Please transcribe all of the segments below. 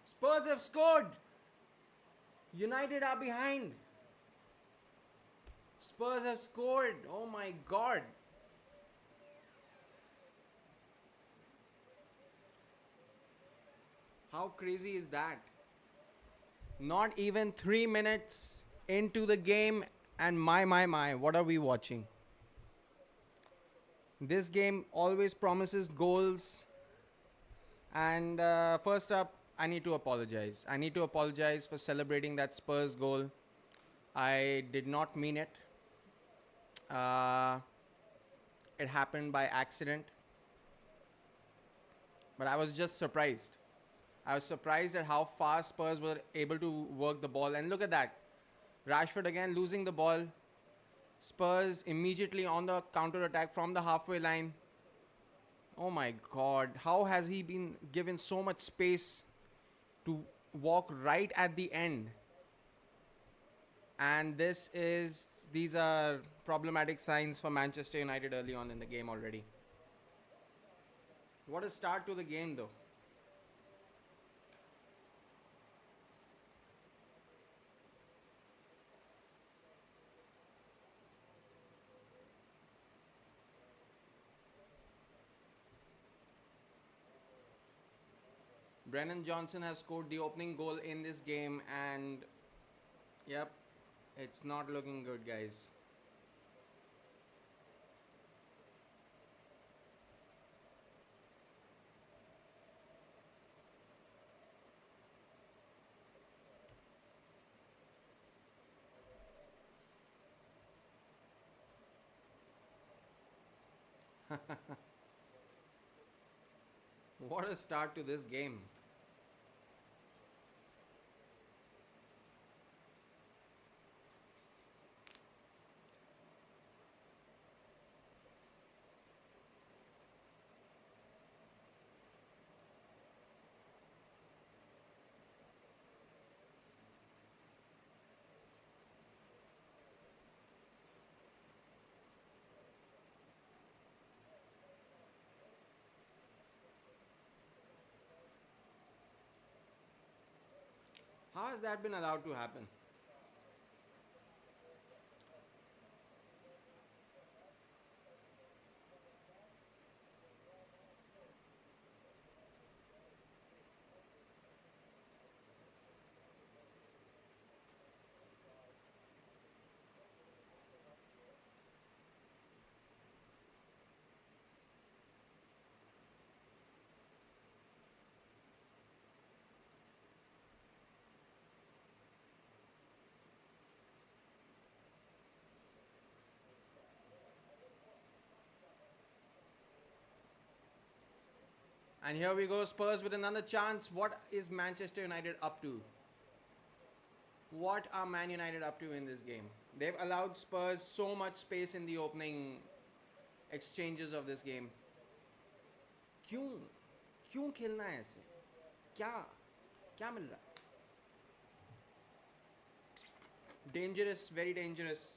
Spurs have scored. United are behind. Spurs have scored. Oh my god. How crazy is that? Not even 3 minutes into the game, and my, what are we watching? This game always promises goals. And first up, I need to apologize. I need to apologize for celebrating that Spurs goal. I did not mean it. Uh, it happened by accident. But I was just surprised. I was surprised at how fast Spurs were able to work the ball. And look at that. Rashford again losing the ball. Spurs immediately on the counter attack from the halfway line. Oh my god. How has he been given so much space to walk right at the end? And these are problematic signs for Manchester United early on in the game already. What a start to the game though. Brennan Johnson has scored the opening goal in this game, and yep, it's not looking good, guys. What a start to this game. How has that been allowed to happen? And here we go, Spurs with another chance. What is Manchester United up to? What are Man United up to in this game? They've allowed Spurs so much space in the opening exchanges of this game. क्यों क्यों खेलना है ऐसे क्या क्या मिल रहा है dangerous, very dangerous.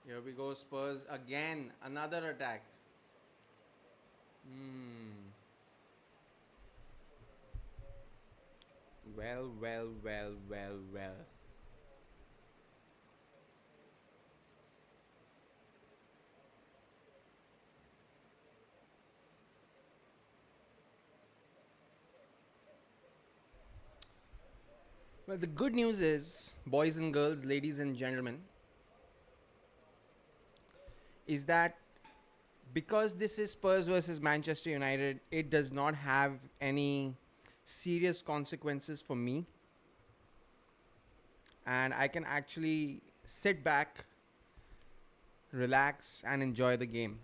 Here we go, Spurs again, another attack. Hmm. Well. Well, the good news is, boys and girls, ladies and gentlemen, is that because this is Spurs versus Manchester United, it does not have any serious consequences for me. And I can actually sit back, relax, and enjoy the game.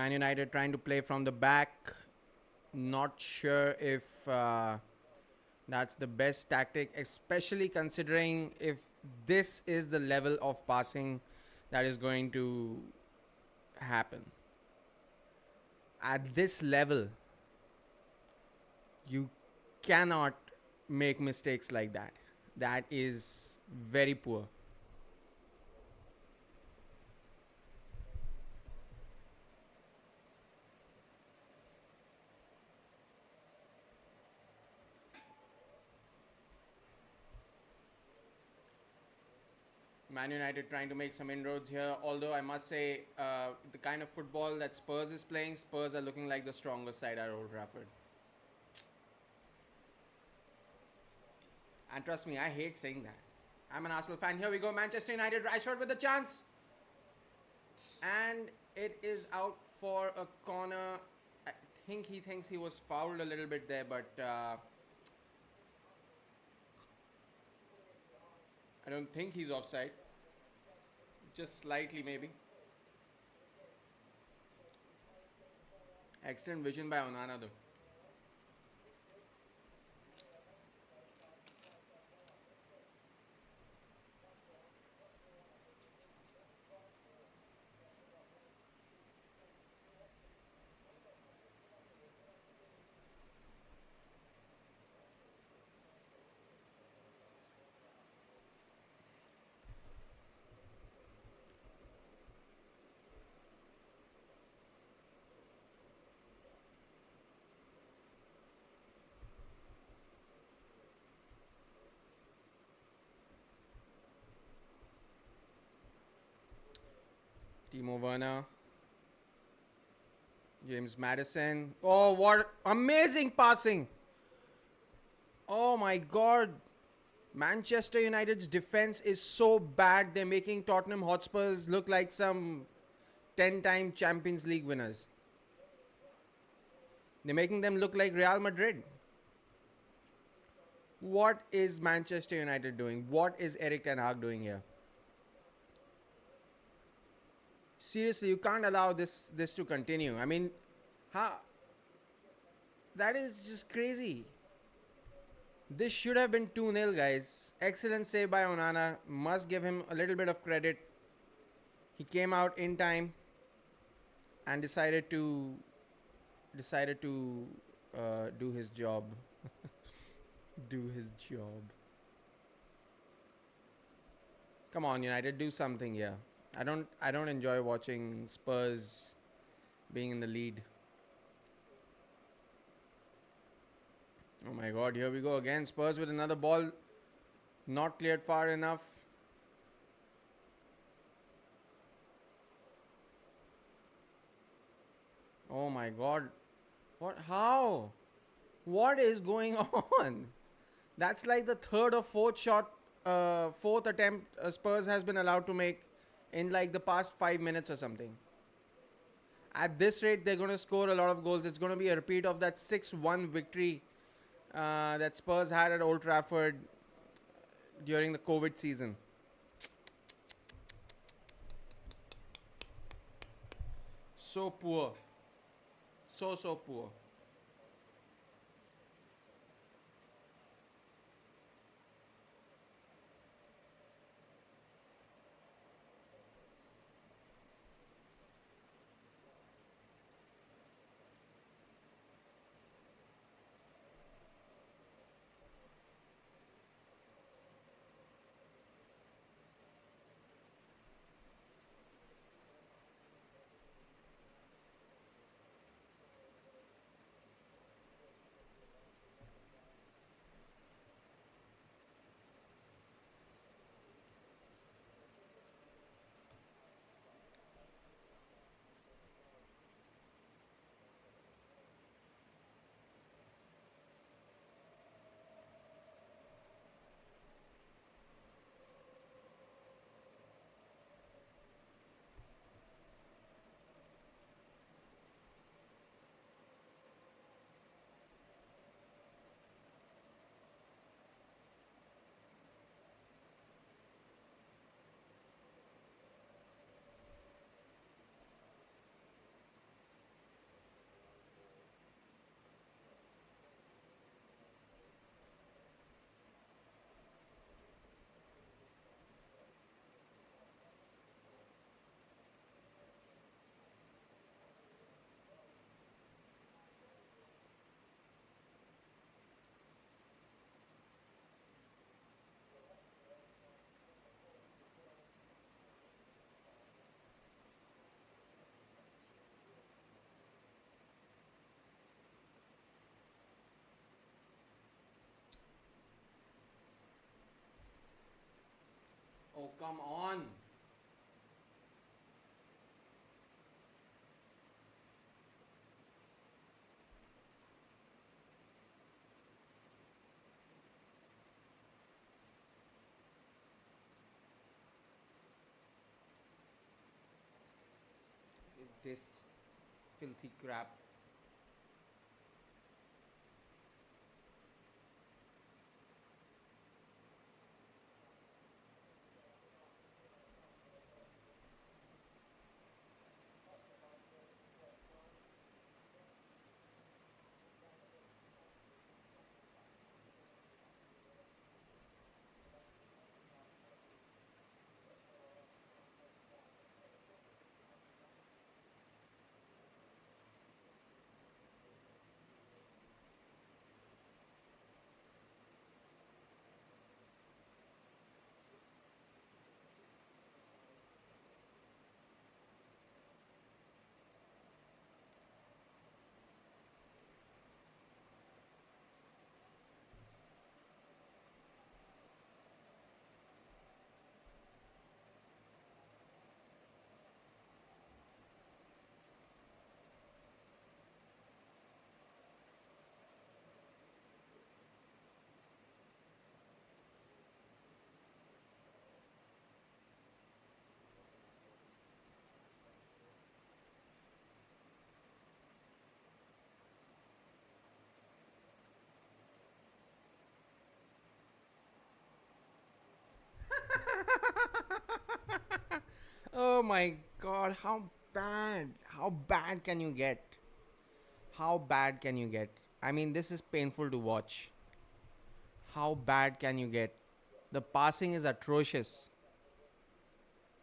Man United trying to play from the back. Not sure if that's the best tactic, especially considering if this is the level of passing that is going to happen. At this level, you cannot make mistakes like that. That is very poor. Man United trying to make some inroads here. Although I must say, the kind of football that Spurs is playing, Spurs are looking like the stronger side at Old Trafford. And trust me, I hate saying that. I'm an Arsenal fan. Here we go. Manchester United. Rashford with the chance. And it is out for a corner. I think he thinks he was fouled a little bit there, but I don't think he's offside. Just slightly, maybe. Excellent vision by Onana, though. Timo Werner. James Madison. Oh, what amazing passing! Oh my god. Manchester United's defense is so bad, they're making Tottenham Hotspurs look like some 10-time Champions League winners. They're making them look like Real Madrid. What is Manchester United doing? What is Eric Ten Hag doing here? Seriously, you can't allow this to continue. I mean, how that is just crazy. This should have been 2-0, guys. Excellent save by Onana. Must give him a little bit of credit. He came out in time and decided to do his job. Do his job. Come on, United, do something here. I don't enjoy watching Spurs being in the lead. Oh my god, here we go again. Spurs with another ball not cleared far enough. Oh my god. What? How? What is going on? That's like the third or fourth attempt Spurs has been allowed to make in like the past 5 minutes or something. At this rate, they're going to score a lot of goals. It's going to be a repeat of that 6-1 victory that Spurs had at Old Trafford during the COVID season. So poor. So poor. Oh, come on. This filthy crap. Oh my god, how bad? How bad can you get? How bad can you get? I mean, this is painful to watch. How bad can you get? The passing is atrocious.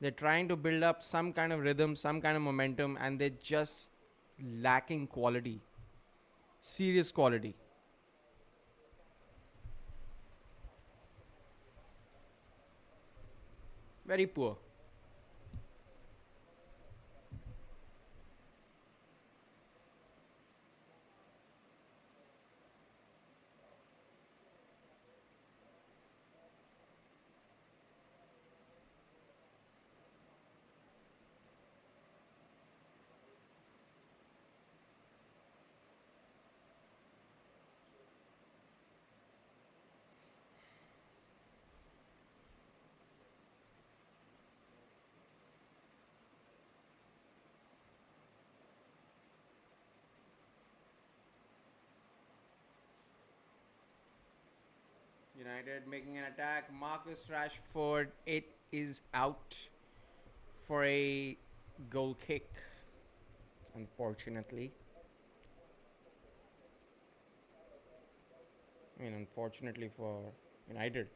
They're trying to build up some kind of rhythm, some kind of momentum, and they're just lacking quality. Serious quality. Very poor. United making an attack. Marcus Rashford. It is out for a goal kick, unfortunately. I mean, unfortunately for United.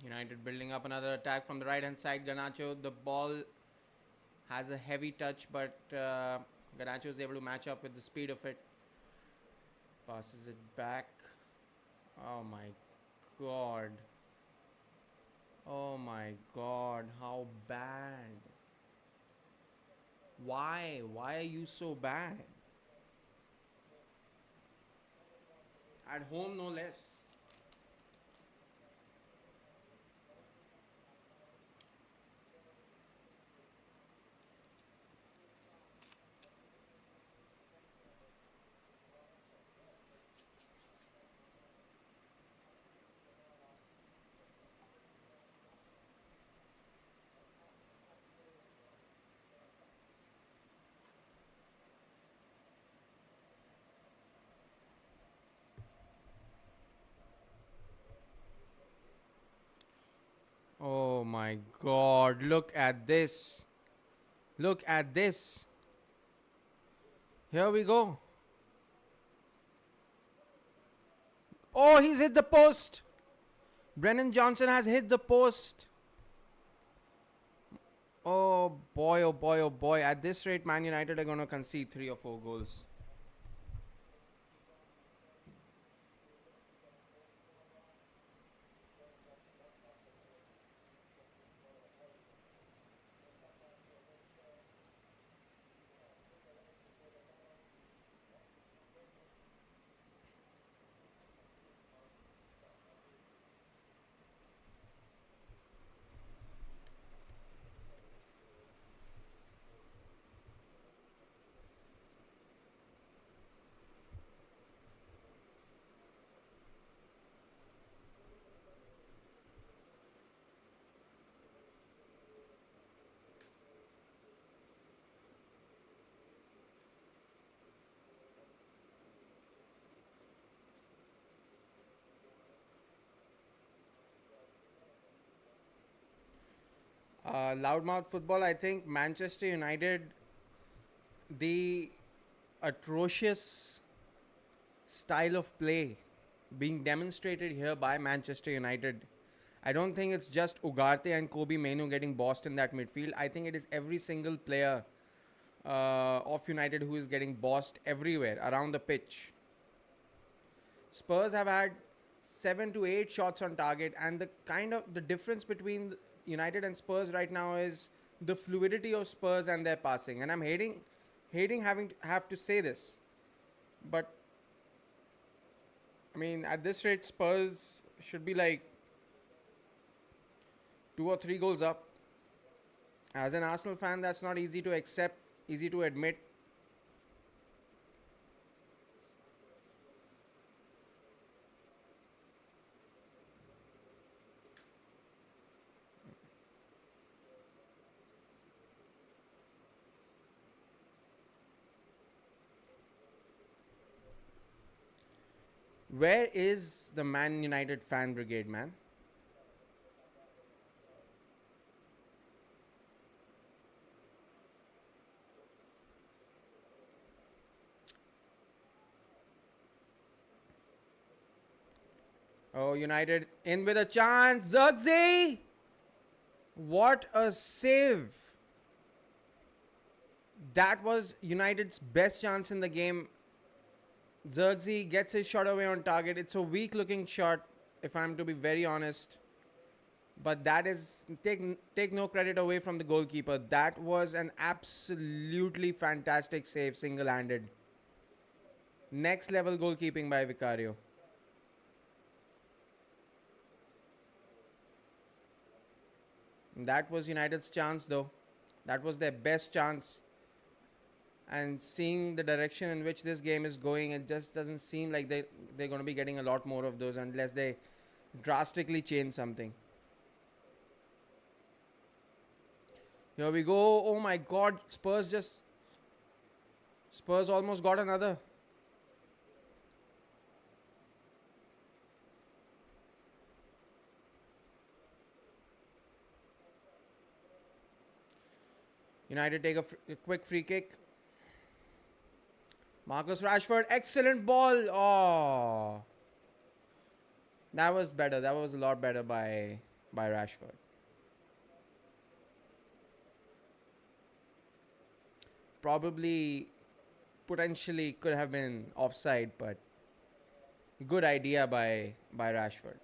United building up another attack from the right hand side. Ganacho, the ball has a heavy touch, but Garnacho is able to match up with the speed of it. Passes it back. Oh my god. Oh my god. How bad. Why? Why are you so bad? At home, no less. Oh my god. Look at this. Look at this. Here we go. Oh, he's hit the post. Brennan Johnson has hit the post. Oh boy, oh boy, oh boy. At this rate, Man United are going to concede 3 or 4 goals. Loudmouth football, I think Manchester United, the atrocious style of play being demonstrated here by Manchester United. I don't think it's just Ugarte and Kobe Mainoo getting bossed in that midfield. I think it is every single player of United who is getting bossed everywhere around the pitch. Spurs have had 7 to 8 shots on target, and the difference between United and Spurs right now is the fluidity of Spurs and their passing. And I'm hating having to have to say this, but I mean at this rate, Spurs should be like 2 or 3 goals up. As an Arsenal fan, that's not easy to accept, easy to admit. Where is the Man United fan brigade, man? Oh, United in with a chance. Zirkzee! What a save! That was United's best chance in the game. Zirkzee gets his shot away on target. It's a weak looking shot, if I'm to be very honest. But that is take no credit away from the goalkeeper. That was an absolutely fantastic save, single handed. Next level goalkeeping by Vicario. That was United's chance, though. That was their best chance. And seeing the direction in which this game is going, it just doesn't seem like they're going to be getting a lot more of those unless they drastically change something. Here we go. Oh my god. Spurs almost got another. United take a quick free kick. Marcus Rashford, excellent ball. Oh, that was better. That was a lot better by Rashford. Probably potentially could have been offside, but good idea by Rashford.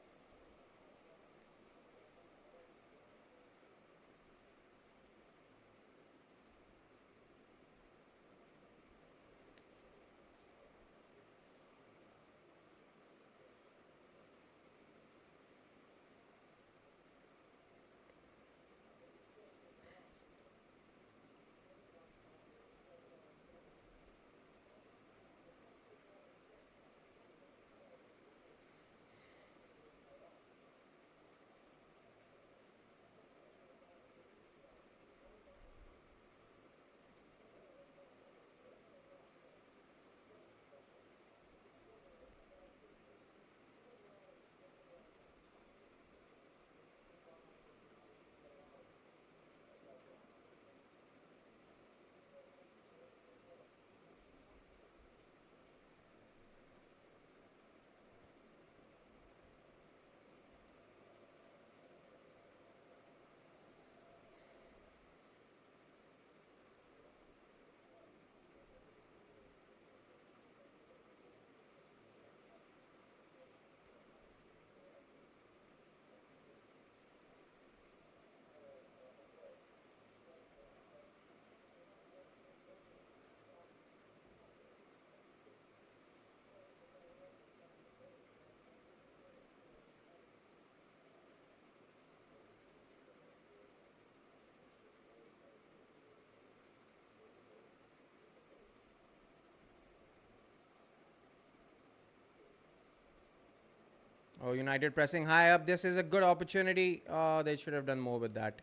Oh, United pressing high up. This is a good opportunity. They should have done more with that.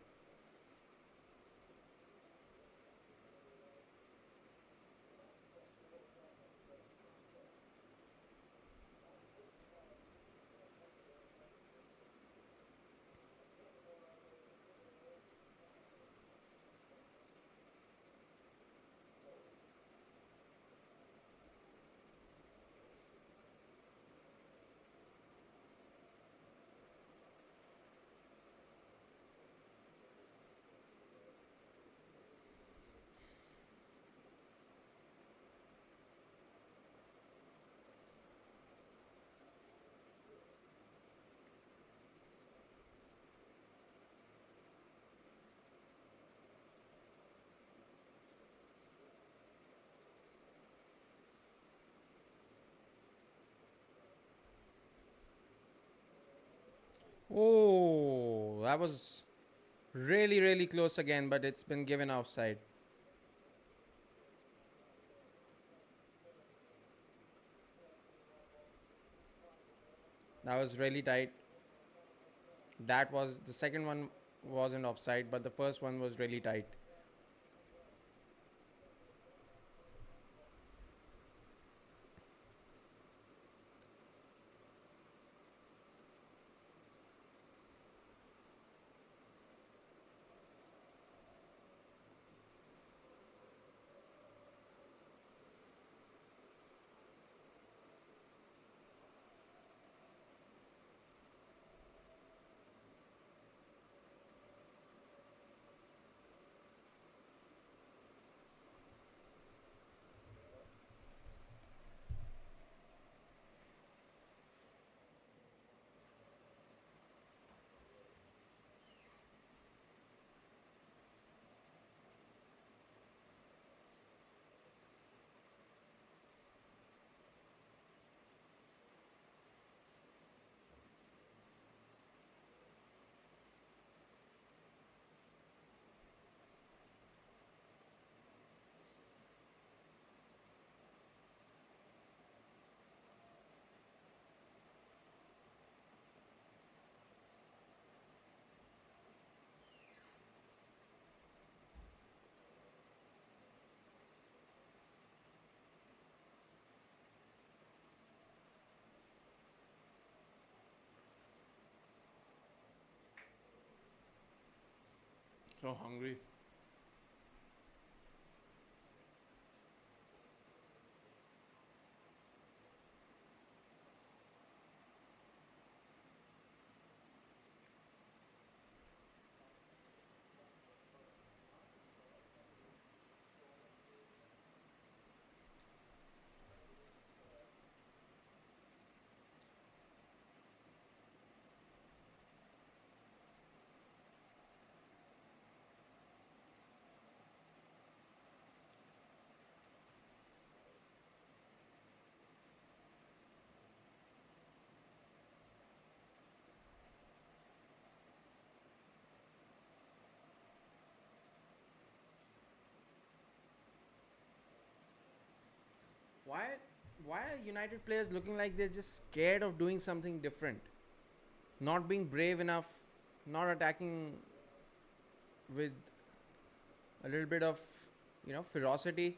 Oh, that was really, really close again, but it's been given offside. That was really tight. That was the second one wasn't offside, but the first one was really tight. So hungry. Why why are United players looking like they're just scared of doing something different? Not being brave enough, not attacking with a little bit of, ferocity.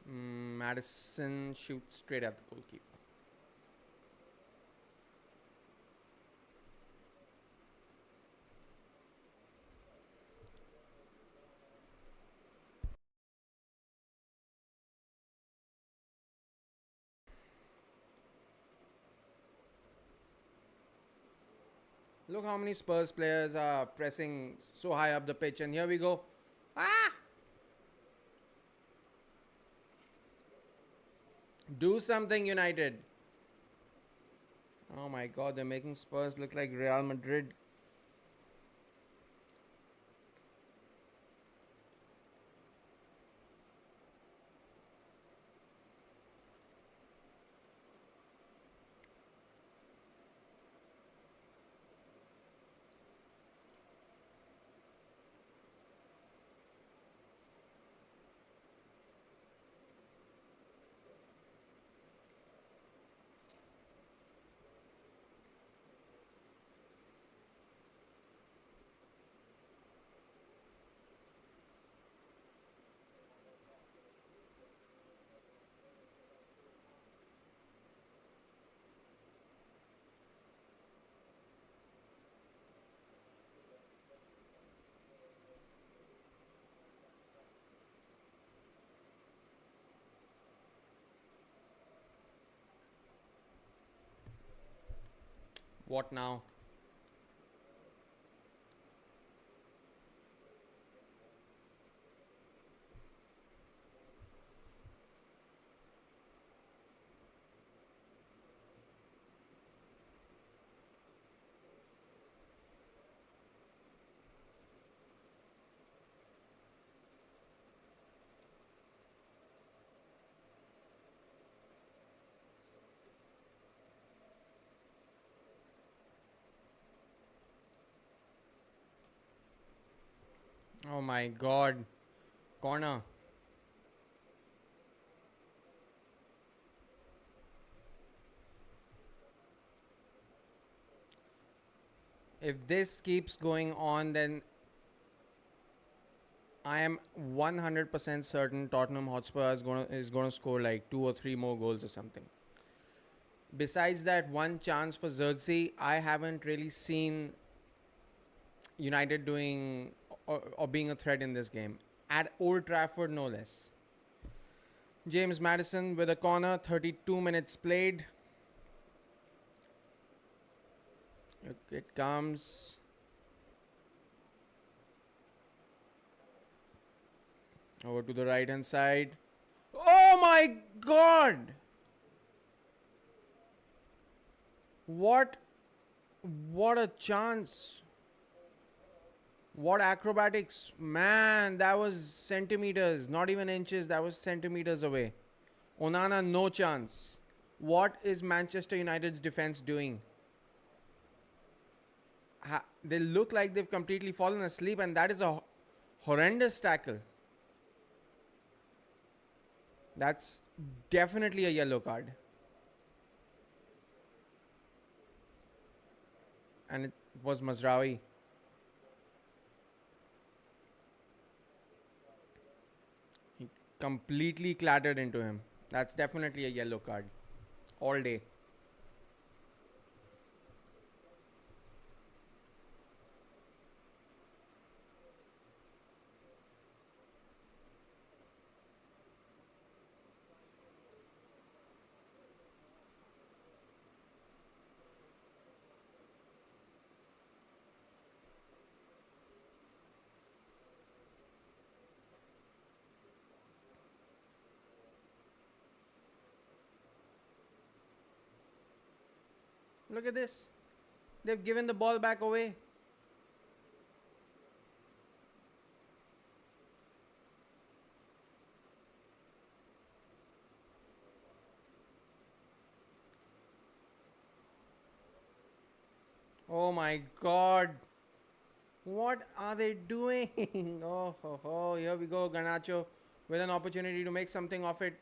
Madison shoots straight at the goalkeeper. Look how many Spurs players are pressing so high up the pitch, and here we go. Ah! Do something, United. Oh my god, they're making Spurs look like Real Madrid. What now? Oh my god. Corner. If this keeps going on, then I am 100% certain Tottenham Hotspur is gonna score like 2 or 3 more goals or something. Besides that one chance for Xerxes, I haven't really seen United doing or being a threat in this game. At Old Trafford, no less. James Madison with a corner, 32 minutes played. It comes over to the right hand side. Oh my god! What what a chance. What acrobatics. Man, that was centimeters, not even inches, that was centimeters away. Onana, no chance. What is Manchester United's defense doing? They look like they've completely fallen asleep, and that is a horrendous tackle. That's definitely a yellow card. And it was Mazraoui. He completely clattered into him. That's definitely a yellow card. All day. Look at this. They've given the ball back away. Oh my god. What are they doing? Oh, here we go. Garnacho with an opportunity to make something of it.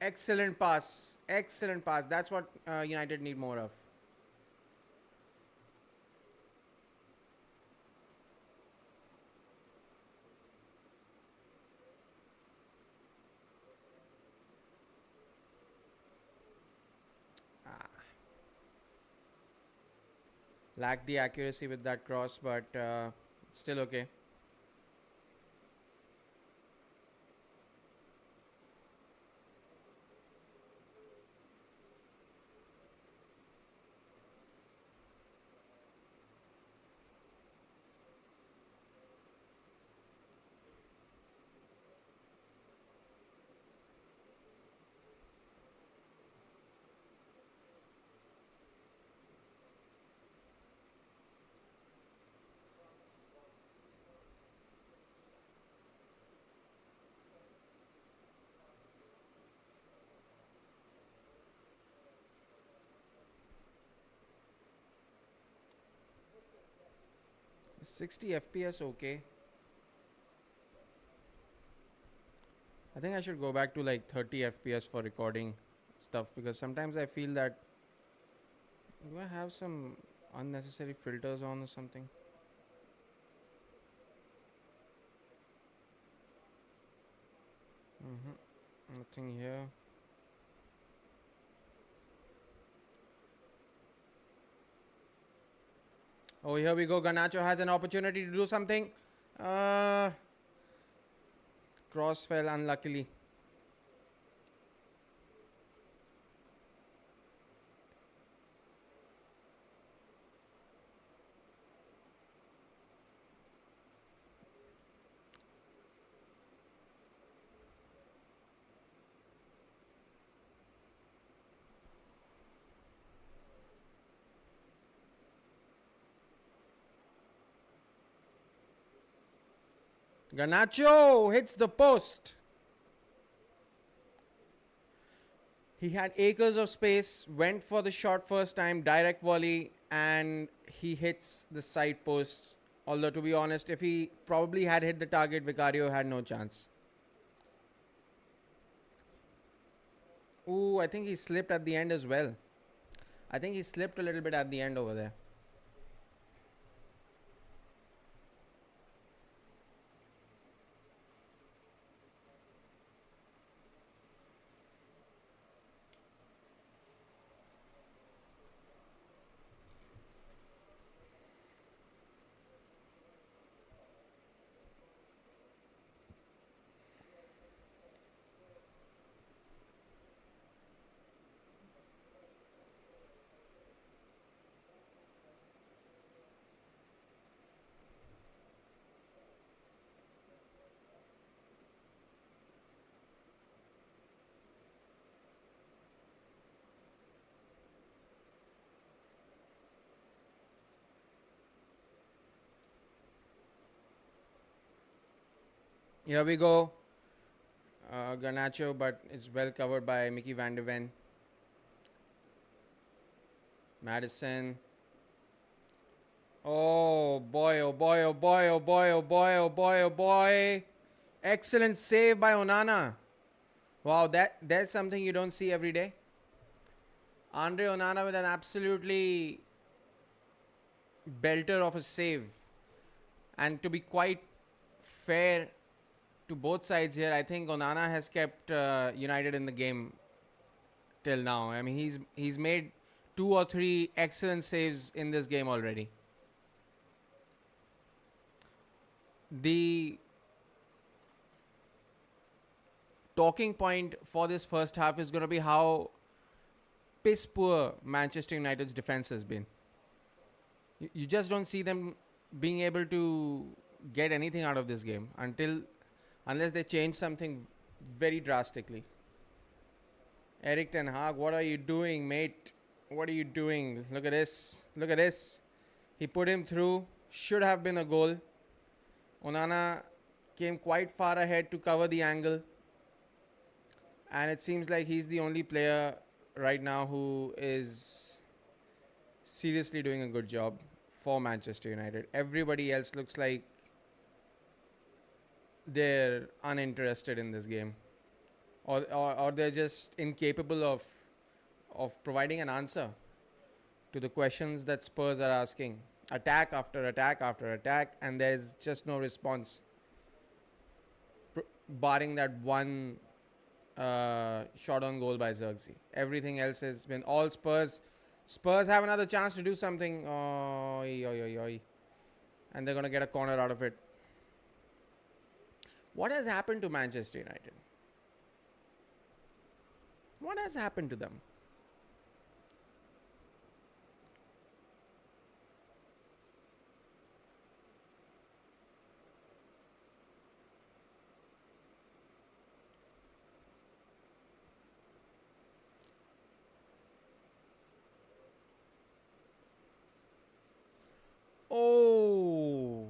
Excellent pass. Excellent pass. That's what United need more of. Ah, lacked the accuracy with that cross, but still okay. Is 60 FPS okay? I think I should go back to like 30 FPS for recording stuff because sometimes I feel that do I have some unnecessary filters on or something? Nothing here. Oh, here we go. Garnacho has an opportunity to do something. Uh, Cross fell unluckily. Garnacho hits the post. He had acres of space, went for the shot first time, direct volley, and he hits the side post. Although, to be honest, if he probably had hit the target, Vicario had no chance. Ooh, I think he slipped at the end as well. I think he slipped a little bit at the end over there. Here we go. Garnacho, but it's well covered by Mickey Van de Ven. Madison. Oh boy, oh boy, oh boy, oh boy, oh boy, oh boy, oh boy. Excellent save by Onana. Wow, that's something you don't see every day. Andre Onana with an absolutely belter of a save. And to be quite fair to both sides here, I think Onana has kept United in the game till now. I mean, he's made 2 or 3 excellent saves in this game already. The talking point for this first half is going to be how piss poor Manchester United's defense has been. You just don't see them being able to get anything out of this game unless they change something very drastically. Eric Ten Hag, what are you doing, mate? What are you doing? Look at this. Look at this. He put him through. Should have been a goal. Onana came quite far ahead to cover the angle. And it seems like he's the only player right now who is seriously doing a good job for Manchester United. Everybody else looks like they're uninterested in this game. Or they're just incapable of providing an answer to the questions that Spurs are asking. Attack after attack after attack, and there's just no response. Barring that one shot on goal by Xerxes. Everything else has been all Spurs. Spurs have another chance to do something. Oy, oy, oy, oy. And they're going to get a corner out of it. What has happened to Manchester United? What has happened to them? Oh.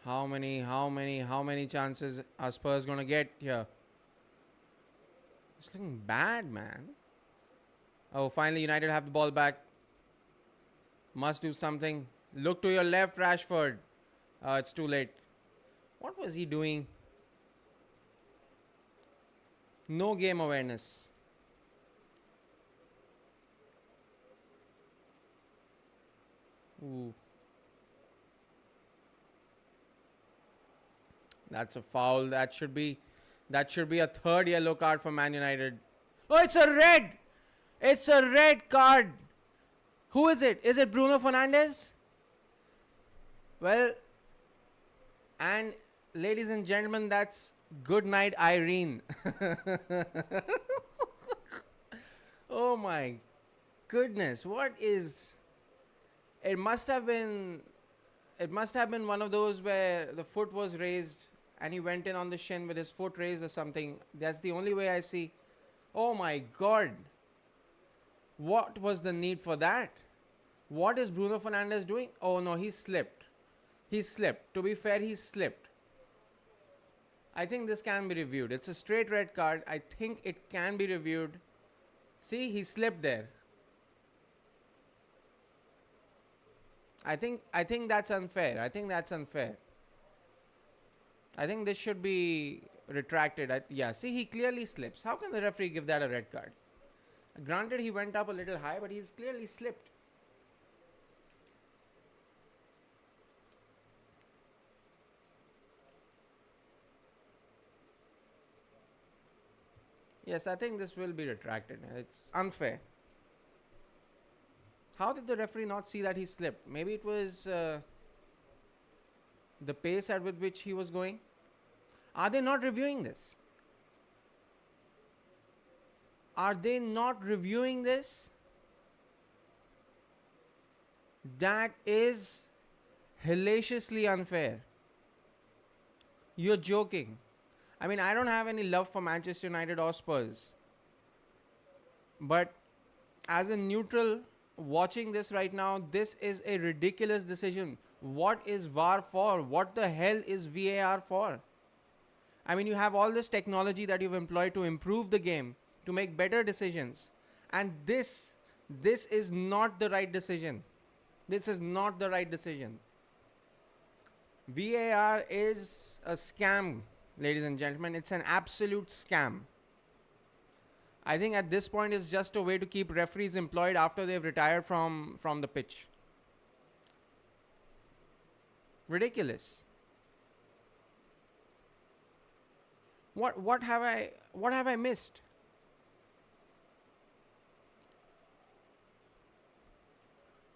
How many chances are Spurs going to get here? It's looking bad, man. Oh, finally United have the ball back. Must do something. Look to your left, Rashford. It's too late. What was he doing? No game awareness. Ooh. That's a foul. That should be a third yellow card for Man United. Oh, it's a red. It's a red card. Who is it? Is it Bruno Fernandes? Well, and ladies and gentlemen, that's good night, Irene. Oh my goodness. What is... It must have been one of those where the foot was raised and he went in on the shin with his foot raised or something. That's the only way I see. Oh my God. What was the need for that? What is Bruno Fernandes doing? Oh no, he slipped. He slipped. To be fair, he slipped. I think this can be reviewed. It's a straight red card. I think it can be reviewed. See, he slipped there. I think that's unfair. I think this should be retracted. Yeah, see, he clearly slips. How can the referee give that a red card? Granted, he went up a little high, but he's clearly slipped. Yes, I think this will be retracted. It's unfair. How did the referee not see that he slipped? Maybe it was the pace at which he was going. Are they not reviewing this? Are they not reviewing this? That is hellaciously unfair. You're joking. I mean, I don't have any love for Manchester United or Spurs. But as a neutral watching this right now, this is a ridiculous decision. What is VAR for? What the hell is VAR for? I mean, you have all this technology that you've employed to improve the game, to make better decisions. And this is not the right decision. This is not the right decision. VAR is a scam, ladies and gentlemen. It's an absolute scam. I think at this point it's just a way to keep referees employed after they've retired from the pitch. Ridiculous. What have I missed?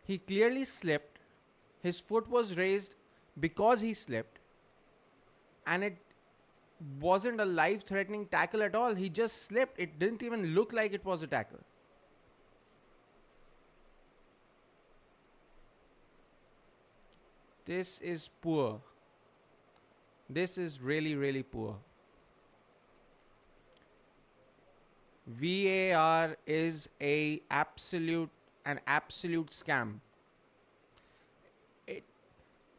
He clearly slipped. His foot was raised because he slipped. And it wasn't a life-threatening tackle at all. He just slipped. It didn't even look like it was a tackle. This is poor. This is really, really poor. VAR is an absolute scam. It,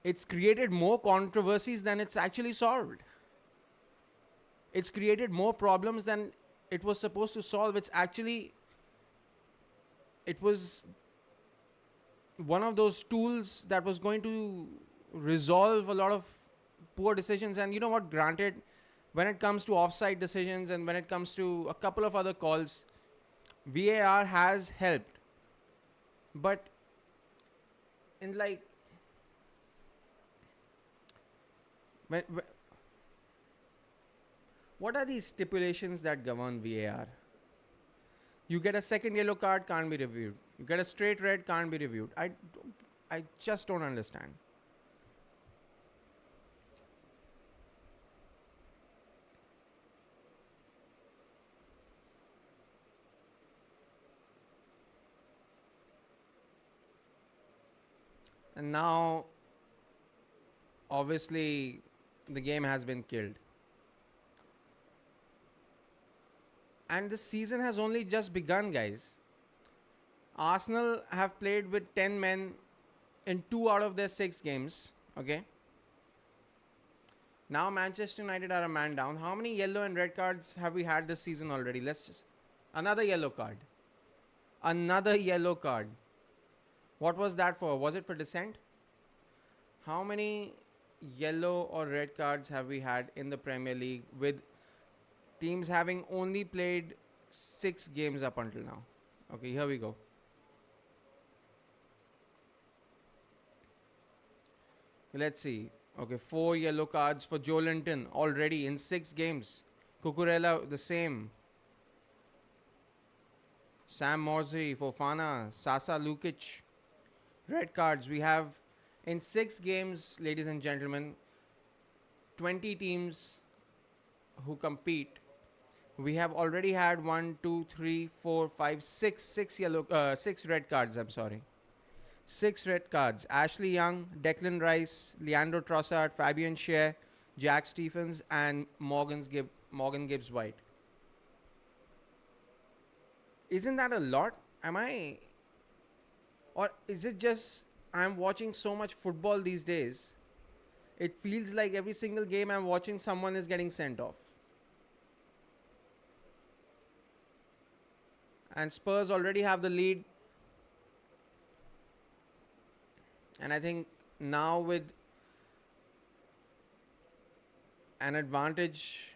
it's created more controversies than it's actually solved. It's created more problems than it was supposed to solve. It was one of those tools that was going to resolve a lot of poor decisions. And you know what? Granted, when it comes to offside decisions and when it comes to a couple of other calls, VAR has helped. But in like when, what are these stipulations that govern VAR? You get a second yellow card, can't be reviewed. You get a straight red, can't be reviewed. I just don't understand. And now, obviously, the game has been killed. And this season has only just begun, guys. Arsenal have played with 10 men in 2 out of their 6 games. Okay. Now Manchester United are a man down. How many yellow and red cards have we had this season already? Let's just. Another yellow card. Another yellow card. What was that for? Was it for dissent? How many yellow or red cards have we had in the Premier League with teams having only played 6 games up until now? Okay, here we go. Let's see. Okay, 4 yellow cards for Joe Linton already in 6 games. Cucurella, the same. Sam Morsey, Fofana, Sasa Lukic. Red cards. We have in 6 games, ladies and gentlemen, 20 teams who compete. We have already had 1, 2, 3, 4, 5, 6, 6 red cards. I'm sorry. 6 red cards. Ashley Young, Declan Rice, Leandro Trossard, Fabian Schär, Jack Stephens, and Morgan Gibbs White. Isn't that a lot? Or is it just I'm watching so much football these days? It feels like every single game I'm watching, someone is getting sent off. And Spurs already have the lead. And I think now with an advantage,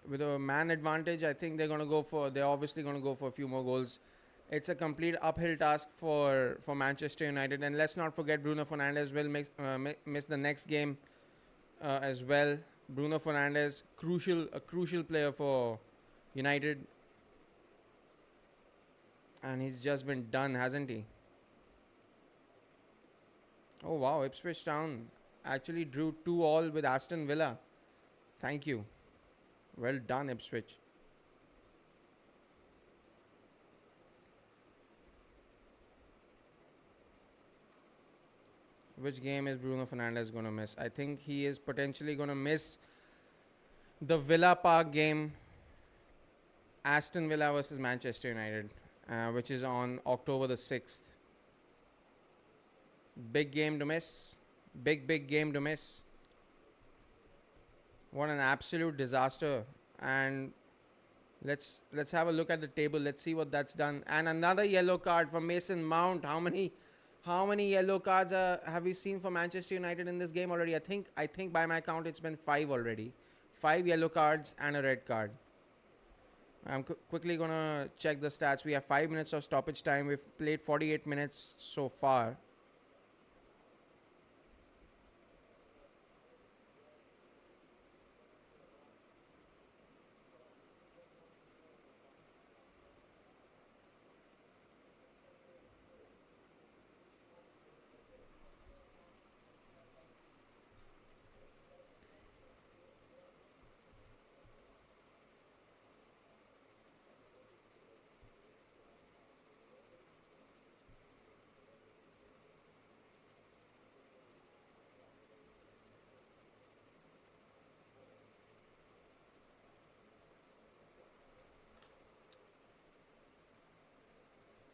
with a man advantage, I think they're obviously going to go for a few more goals. It's a complete uphill task for Manchester United. And let's not forget Bruno Fernandes will miss the next game as well. Bruno Fernandes, a crucial player for United. And he's just been done, hasn't he? Oh wow, Ipswich Town actually drew 2-2 with Aston Villa. Thank you. Well done, Ipswich. Which game is Bruno Fernandes going to miss? I think he is potentially going to miss the Villa Park game, Aston Villa versus Manchester United, which is on October the 6th. Big game to miss. Big game to miss. What an absolute disaster. And let's have a look at the table. Let's see what that's done. And another yellow card for Mason Mount. How many yellow cards have we seen for Manchester United in this game already? I think by my count it's been 5 already. 5 yellow cards and a red card. I'm quickly going to check the stats. We have 5 minutes of stoppage time. We've played 48 minutes so far.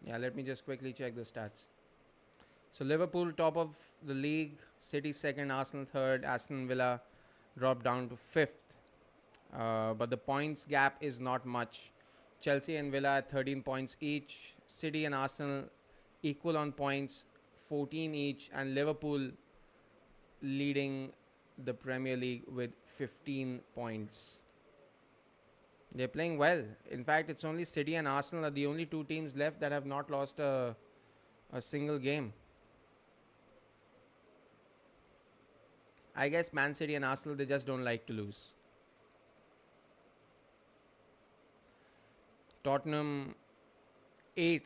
Yeah, let me just quickly check the stats. So Liverpool top of the league, City second, Arsenal third, Aston Villa dropped down to fifth. But the points gap is not much. Chelsea and Villa at 13 points each. City and Arsenal equal on points, 14 each, and Liverpool leading the Premier League with 15 points. They're playing well. In fact, it's only City and Arsenal are the only two teams left that have not lost a single game. I guess Man City and Arsenal, they just don't like to lose. Tottenham 8th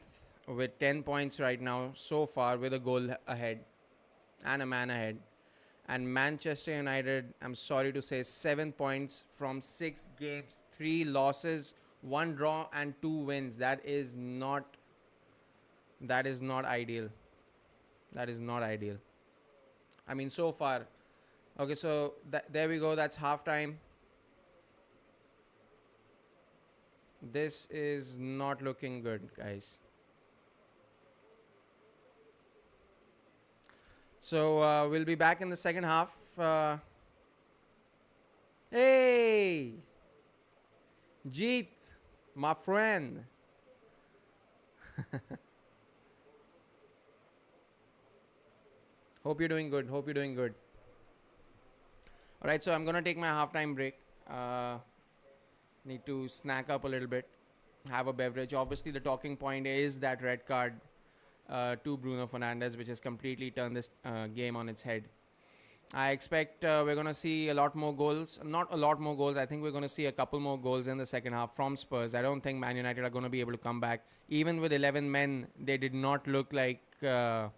with 10 points right now so far, with a goal ahead and a man ahead. And Manchester United, I'm sorry to say, 7 points from 6 games, 3 losses, 1 draw and 2 wins. That is not ideal. That is not ideal. I mean, so far. Okay, so there we go. That's halftime. This is not looking good, guys. So we'll be back in the second half. Hey, Jeet, my friend. Hope you're doing good. Hope you're doing good. All right, so I'm gonna take my halftime break. Need to snack up a little bit, have a beverage. Obviously, the talking point is that red card to Bruno Fernandes, which has completely turned this game on its head. I expect we're going to see a lot more goals. Not a lot more goals. I think we're going to see a couple more goals in the second half from Spurs. I don't think Man United are going to be able to come back. Even with 11 men, they did not look like they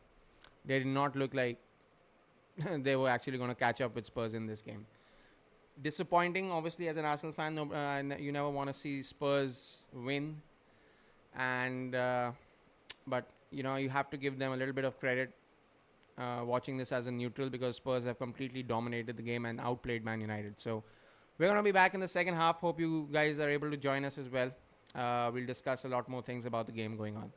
were actually going to catch up with Spurs in this game. Disappointing, obviously, as an Arsenal fan. No, you never want to see Spurs win, and but you have to give them a little bit of credit. Watching this as a neutral, because Spurs have completely dominated the game and outplayed Man United. So we're going to be back in the second half. Hope you guys are able to join us as well. We'll discuss a lot more things about the game going on.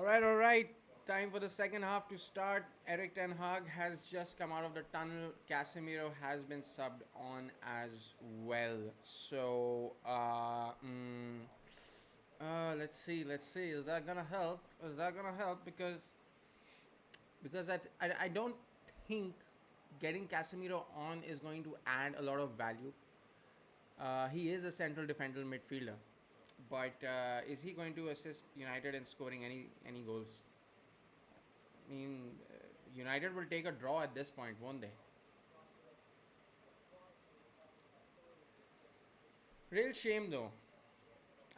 All right. Time for the second half to start. Eric Ten Hag has just come out of the tunnel. Casemiro has been subbed on as well. So, let's see. Let's see. Is that gonna help? Is that gonna help? Because I don't think getting Casemiro on is going to add a lot of value. He is a central defensive midfielder, but is he going to assist United in scoring any goals? I mean, United will take a draw at this point, won't they? Real shame though.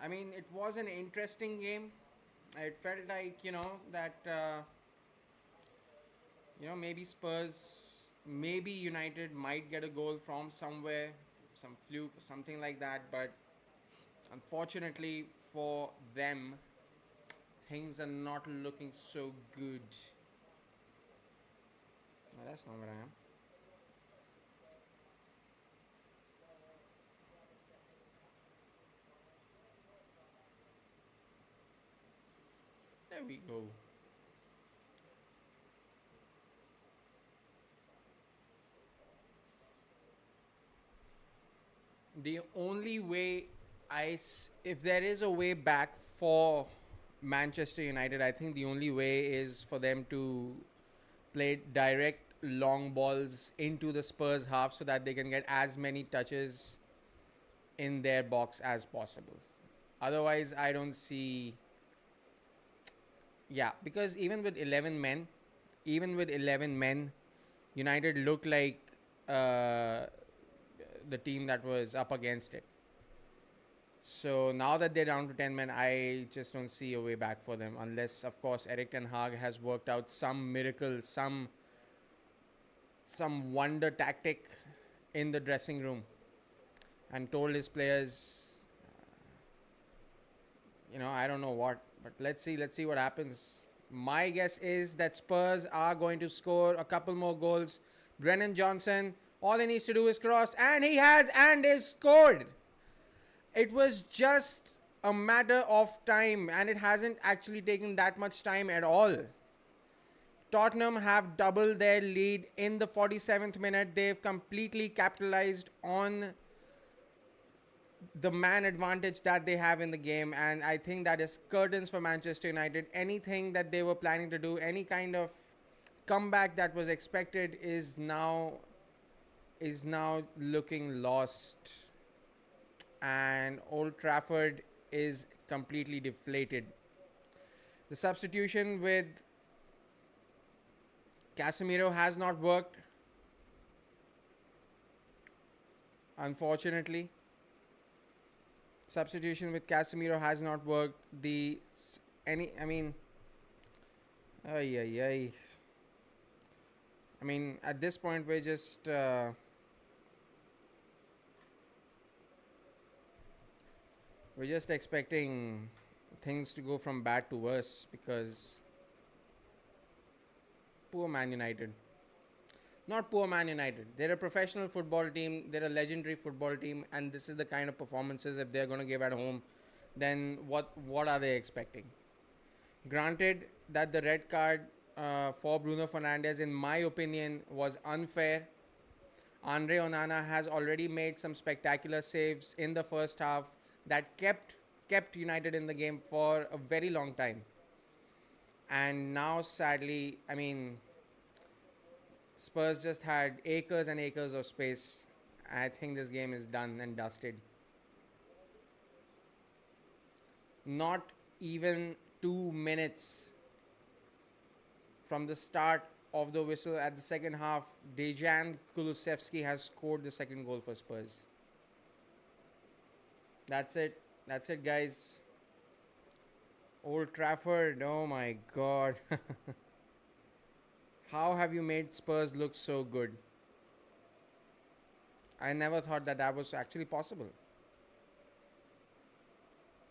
I mean, it was an interesting game. It felt like that maybe Spurs, maybe United might get a goal from somewhere, some fluke, something like that. But unfortunately for them, things are not looking so good. No, that's not where I am. There we go. The only way if there is a way back for Manchester United, I think the only way is for them to play direct long balls into the Spurs half so that they can get as many touches in their box as possible. Otherwise, I don't see. Yeah, because even with 11 men, United looked like uh, the team that was up against it. So now that they're down to 10 men, I just don't see a way back for them unless, of course, Eric Ten Hag has worked out some miracle, some wonder tactic in the dressing room and told his players, I don't know what, but let's see what happens. My guess is that Spurs are going to score a couple more goals. Brennan Johnson, all he needs to do is cross, and he has, and is scored. It was just a matter of time, and it hasn't actually taken that much time at all. Tottenham have doubled their lead in the 47th minute. They've completely capitalized on the man advantage that they have in the game, and I think that is curtains for Manchester United. Anything that they were planning to do, any kind of comeback that was expected is now looking lost, and Old Trafford is completely deflated. The substitution with Casemiro has not worked, unfortunately. Substitution with Casemiro has not worked. The any I mean, ay ay ay. I mean, at this point we're just expecting things to go from bad to worse because poor Man United. Not poor Man United. They're a professional football team. They're a legendary football team, and this is the kind of performances if they're going to give at home. Then what are they expecting? Granted that the red card for Bruno Fernandes, in my opinion, was unfair. Andre Onana has already made some spectacular saves in the first half that kept United in the game for a very long time. And now, sadly, I mean, Spurs just had acres and acres of space. I think this game is done and dusted. Not even 2 minutes from the start of the whistle at the second half, Dejan Kulusevski has scored the second goal for Spurs. That's it. That's it, guys. Old Trafford. Oh my God. How have you made Spurs look so good? I never thought that that was actually possible.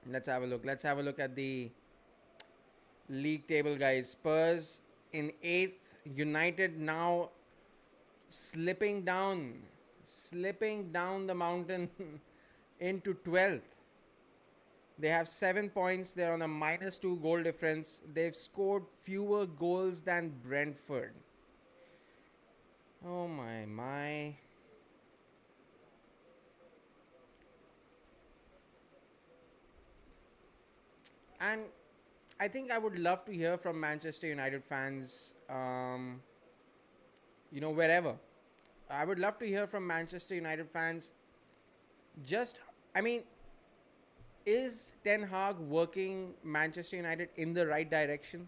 Let's have a look. Let's have a look at the league table, guys. Spurs in 8th. United now slipping down the mountain into 12th. They have 7 points. They're on a -2 goal difference. They've scored fewer goals than Brentford. Oh my. And I think I would love to hear from Manchester United fans, wherever. I would love to hear from Manchester United fans. Just, I mean, is Ten Hag working Manchester United in the right direction?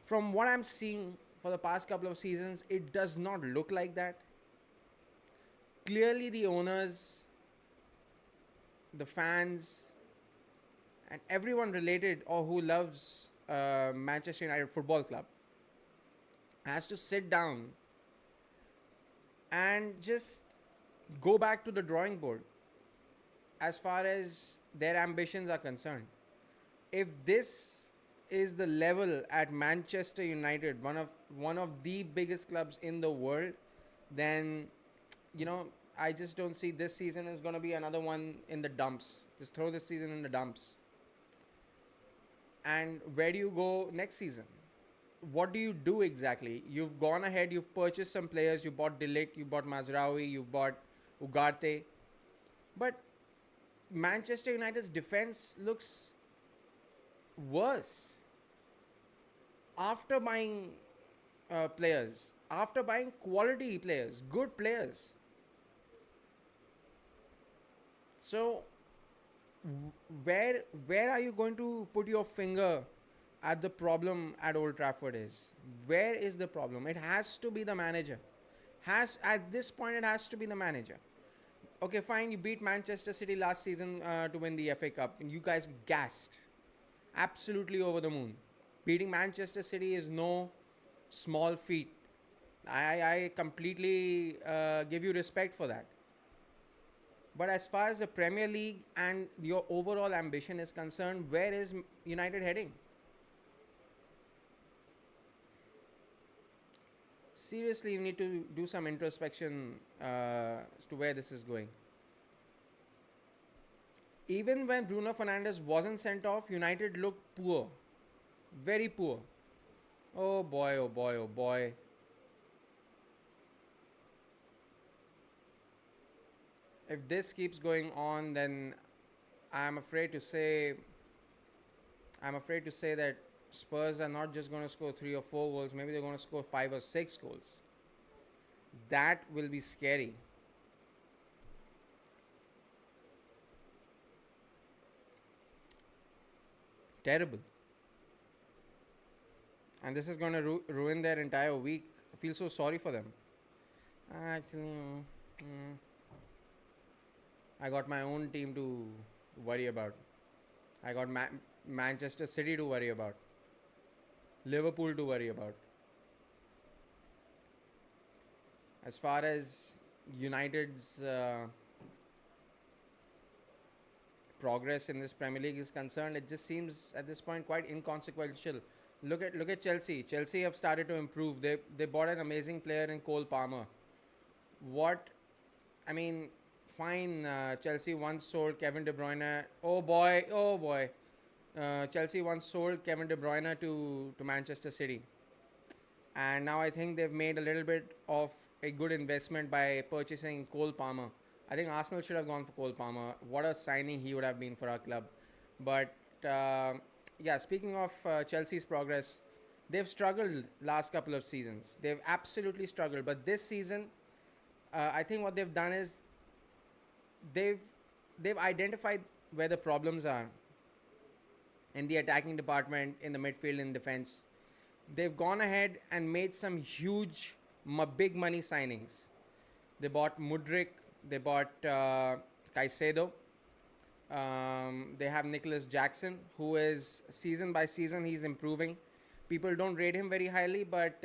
From what I'm seeing for the past couple of seasons, it does not look like that. Clearly, the owners, the fans, and everyone related or who loves Manchester United Football Club has to sit down and just go back to the drawing board as far as their ambitions are concerned. If this is the level at Manchester United, one of the biggest clubs in the world, then I just don't see this season is going to be another one in the dumps. Just throw this season in the dumps. And where do you go next season? What do you do exactly? You've gone ahead, you've purchased some players, you bought Delict, you bought Mazraoui, you bought Ugarte. But Manchester United's defense looks worse after buying players, after buying quality players, good players. So where are you going to put your finger at the problem at Old Trafford is? Where is the problem? It has to be the manager. Has At this point it has to be the manager. Okay, fine. You beat Manchester City last season to win the FA Cup, and you guys gassed, absolutely over the moon. Beating Manchester City is no small feat. I completely give you respect for that. But as far as the Premier League and your overall ambition is concerned, where is United heading? Seriously, you need to do some introspection as to where this is going. Even when Bruno Fernandes wasn't sent off, United looked poor. Very poor. Oh boy, oh boy, oh boy. If this keeps going on, then I'm afraid to say I'm afraid to say that Spurs are not just going to score 3 or 4 goals, maybe they're going to score 5 or 6 goals. That will be scary. Terrible. And this is going to ruin their entire week. I feel so sorry for them. Actually, I got my own team to worry about. I got Manchester City to worry about. Liverpool to worry about. As far as United's progress in this Premier League is concerned, it just seems at this point quite inconsequential. Look at Chelsea. Chelsea have started to improve. They bought an amazing player in Cole Palmer. What I mean, fine. Chelsea once sold Kevin De Bruyne. Oh boy, oh boy. Chelsea once sold Kevin De Bruyne to Manchester City, and now I think they've made a little bit of a good investment by purchasing Cole Palmer. I think Arsenal should have gone for Cole Palmer. What a signing he would have been for our club. But yeah, speaking of Chelsea's progress, they've struggled last couple of seasons. They've absolutely struggled. But this season, I think what they've done is they've they've identified where the problems are in the attacking department, in the midfield, in defense. They've gone ahead and made some huge, big money signings. They bought Mudrik, they bought Caicedo, they have Nicholas Jackson, who is season by season he's improving. People don't rate him very highly, but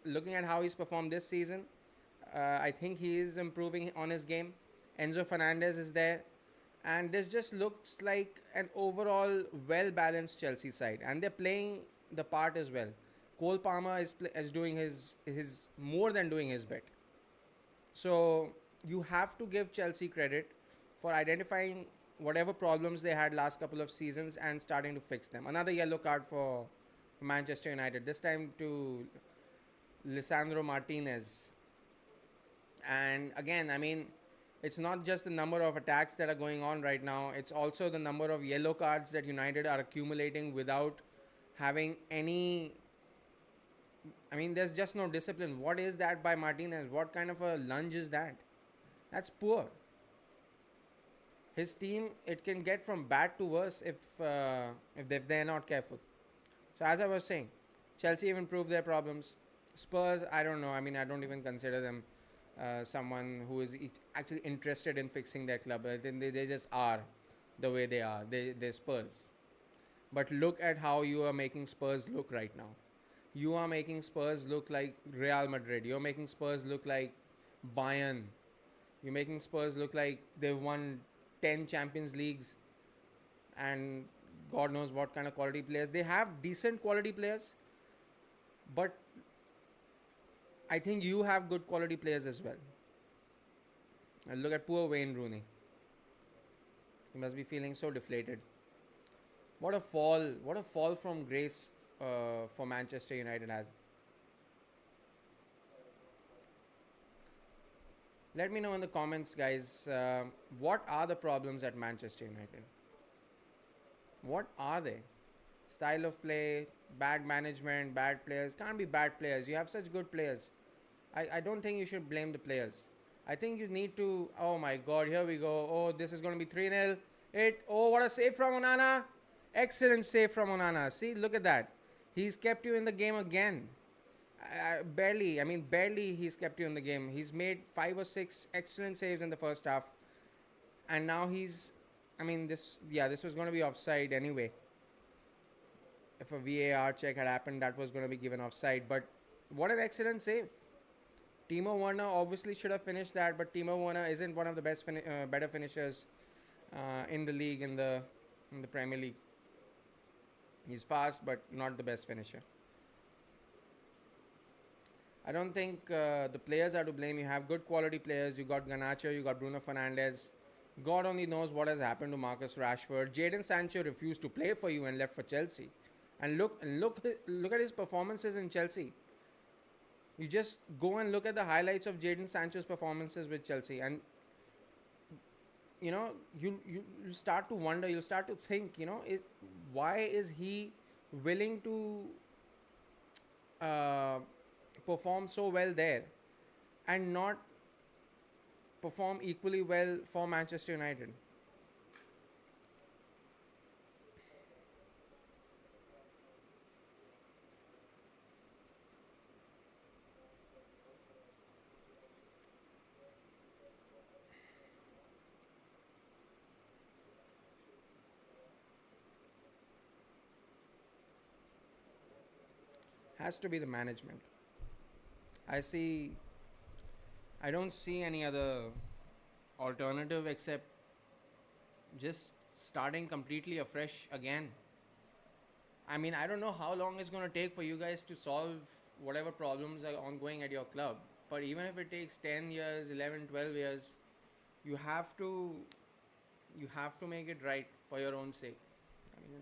looking at how he's performed this season, I think he is improving on his game. Enzo Fernandez is there, and this just looks like an overall well-balanced Chelsea side, and they're playing the part as well. Cole Palmer is doing his more than doing his bit. So you have to give Chelsea credit for identifying whatever problems they had last couple of seasons and starting to fix them. Another yellow card for Manchester United. This time to Lisandro Martinez. And again, I mean, it's not just the number of attacks that are going on right now, it's also the number of yellow cards that United are accumulating without having any. I mean, there's just no discipline. What is that by Martinez? What kind of a lunge is that? That's poor. His team, it can get from bad to worse if they're not careful. So as I was saying, Chelsea have improved their problems. Spurs, I don't know. I mean, I don't even consider them someone who is actually interested in fixing their club. I think they just are the way they are. They're Spurs. But look at how you are making Spurs look right now. You are making Spurs look like Real Madrid. You're making Spurs look like Bayern. You're making Spurs look like they've won 10 Champions Leagues and God knows what kind of quality players. They have decent quality players, but I think you have good quality players as well. And look at poor Wayne Rooney. He must be feeling so deflated. What a fall! What a fall from grace for Manchester United has. Let me know in the comments, guys. What are the problems at Manchester United? What are they? Style of play, bad management, bad players. Can't be bad players. You have such good players. I don't think you should blame the players. I think you need to. Oh my god, here we go. Oh, this is going to be 3-0. Oh, what a save from Onana. Excellent save from Onana. See, look at that. He's kept you in the game again. Barely he's kept you in the game. He's made 5 or 6 excellent saves in the first half. And now this was going to be offside anyway. If a VAR check had happened, that was going to be given offside. But what an excellent save. Timo Werner obviously should have finished that, but Timo Werner isn't one of the better finishers in the league, in the Premier League. He's fast, but not the best finisher. I don't think the players are to blame. You have good quality players. You got Garnacho, you got Bruno Fernandes. God only knows what has happened to Marcus Rashford. Jadon Sancho refused to play for you and left for Chelsea. And look at his performances in Chelsea. You just go and look at the highlights of Jadon Sancho's performances with Chelsea, and you start to wonder. You'll start to think. Why is he willing to perform so well there and not perform equally well for Manchester United? Has to be the management. I see. I don't see any other alternative except just starting completely afresh again. I mean, I don't know how long it's going to take for you guys to solve whatever problems are ongoing at your club. But even if it takes 10 years, 11, 12 years, you have to make it right for your own sake. I mean,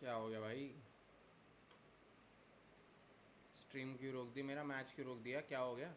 क्या हो गया भाई? Stream क्यों रोक दी? मेरा match क्यों रोक दिया? क्या हो गया?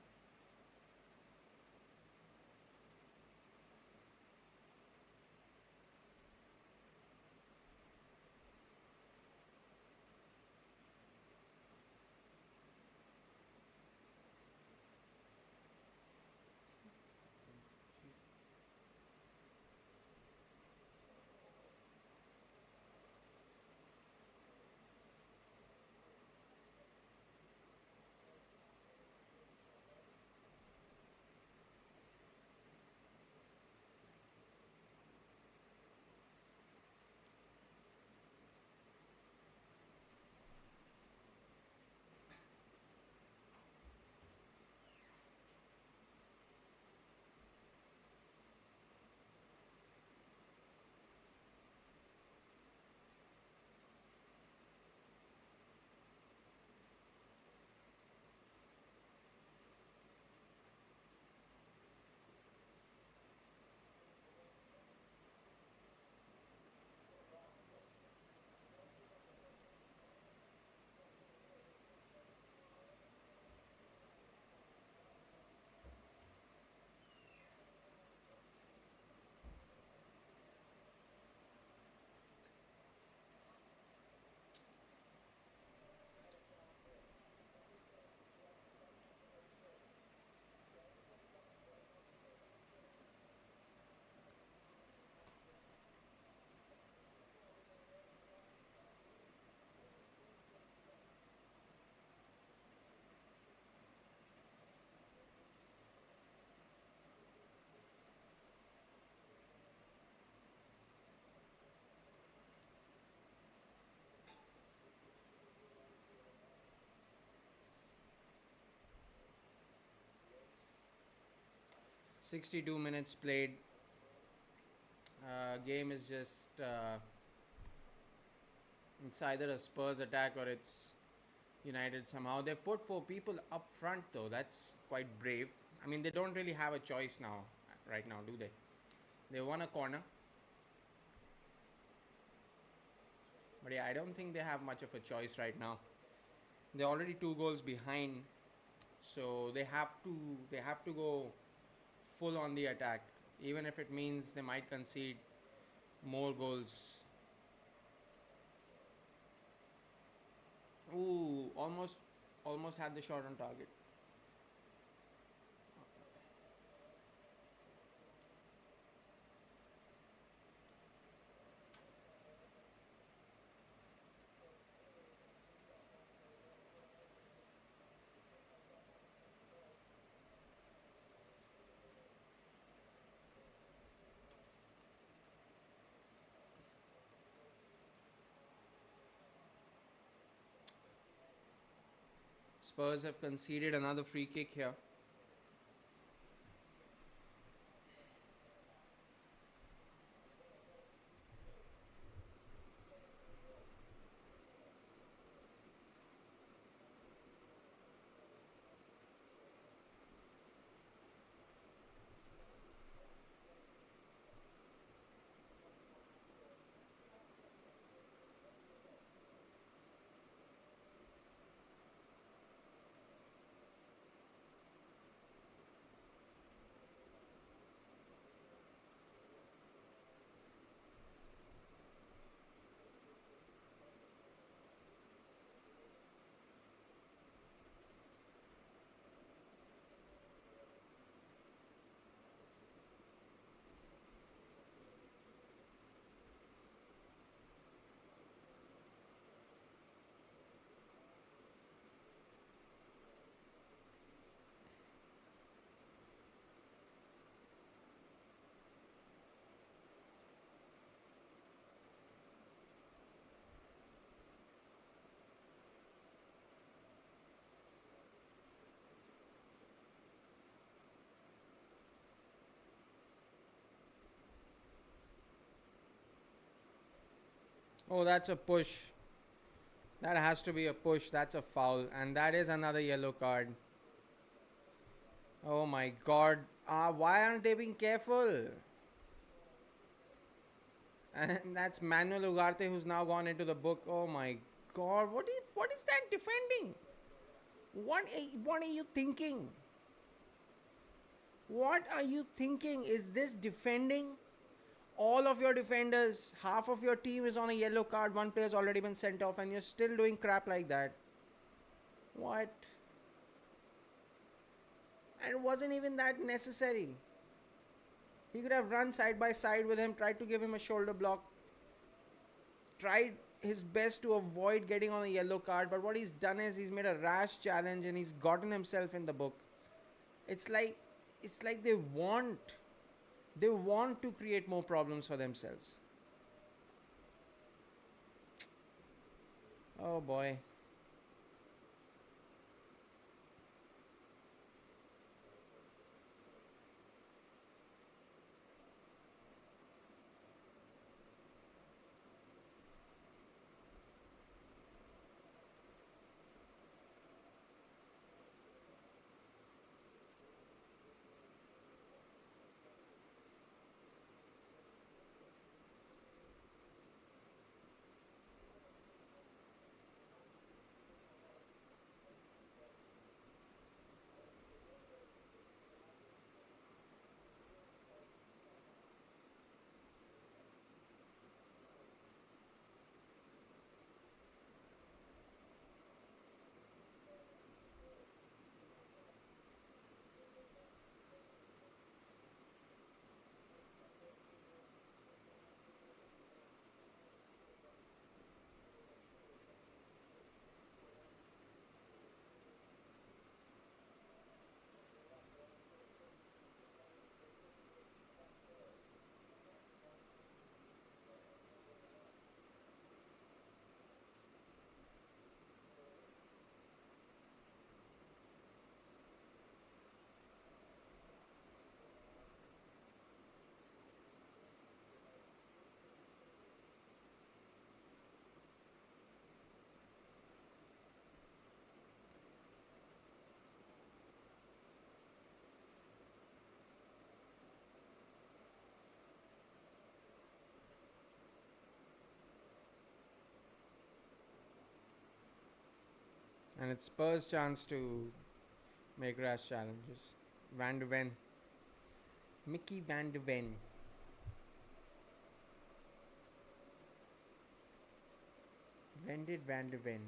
62 minutes played. Game is just it's either a Spurs attack or it's United somehow. They've put four people up front though. That's quite brave. I mean, they don't really have a choice now, right now, do they? They won a corner, but yeah, I don't think they have much of a choice right now. They're already 2 goals behind, so they have to go full on the attack, even if it means they might concede more goals. Ooh, almost had the shot on target. Spurs have conceded another free kick here. Oh, that's a push. That has to be a push. That's a foul. And that is another yellow card. Oh my god. Why aren't they being careful? And that's Manuel Ugarte, who's now gone into the book. Oh my God, what is that defending? What are you thinking? What are you thinking? Is this defending? All of your defenders, half of your team is on a yellow card. One player's already been sent off, and you're still doing crap like that. What? And it wasn't even that necessary. He could have run side by side with him, tried to give him a shoulder block, tried his best to avoid getting on a yellow card. But what he's done is he's made a rash challenge and he's gotten himself in the book. It's like it's like they want to create more problems for themselves. Oh boy. And it's Spurs' chance to make rash challenges. Van de Ven. Mickey Van de Ven. When did Van de Ven?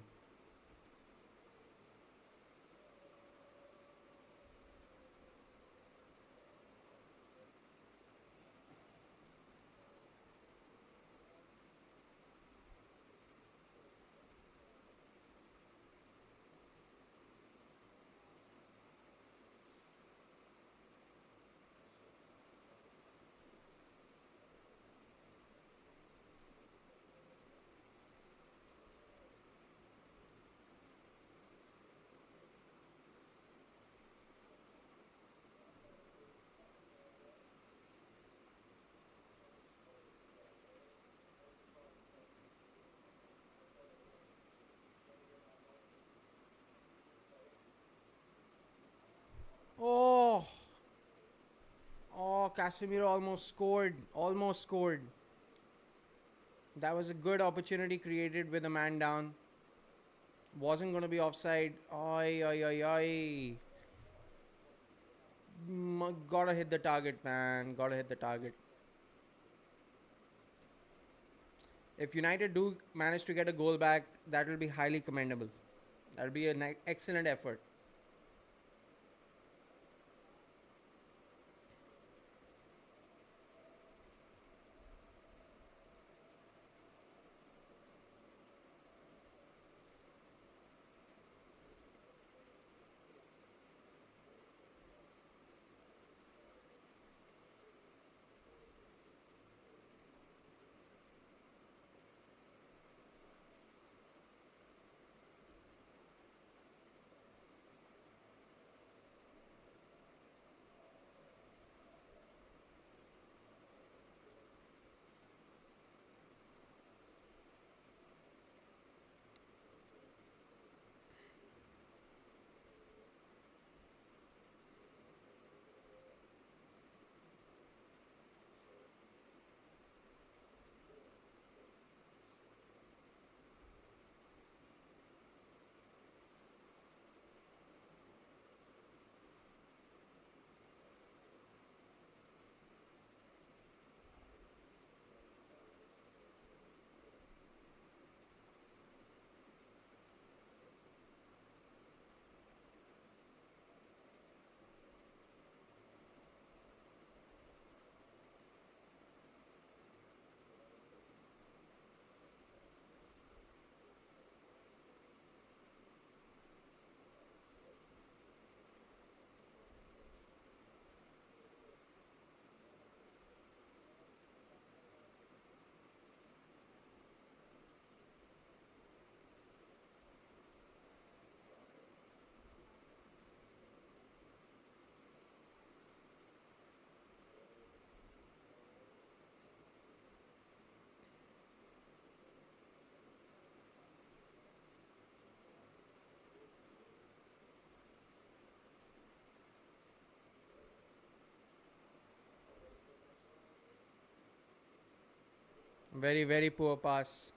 Oh, oh, Casemiro almost scored. Almost scored. That was a good opportunity created with a man down. Wasn't going to be offside. Oi, oi, oi, oi. Gotta hit the target, man. Gotta hit the target. If United do manage to get a goal back, that will be highly commendable. That'll be an excellent effort. Very, very poor pass.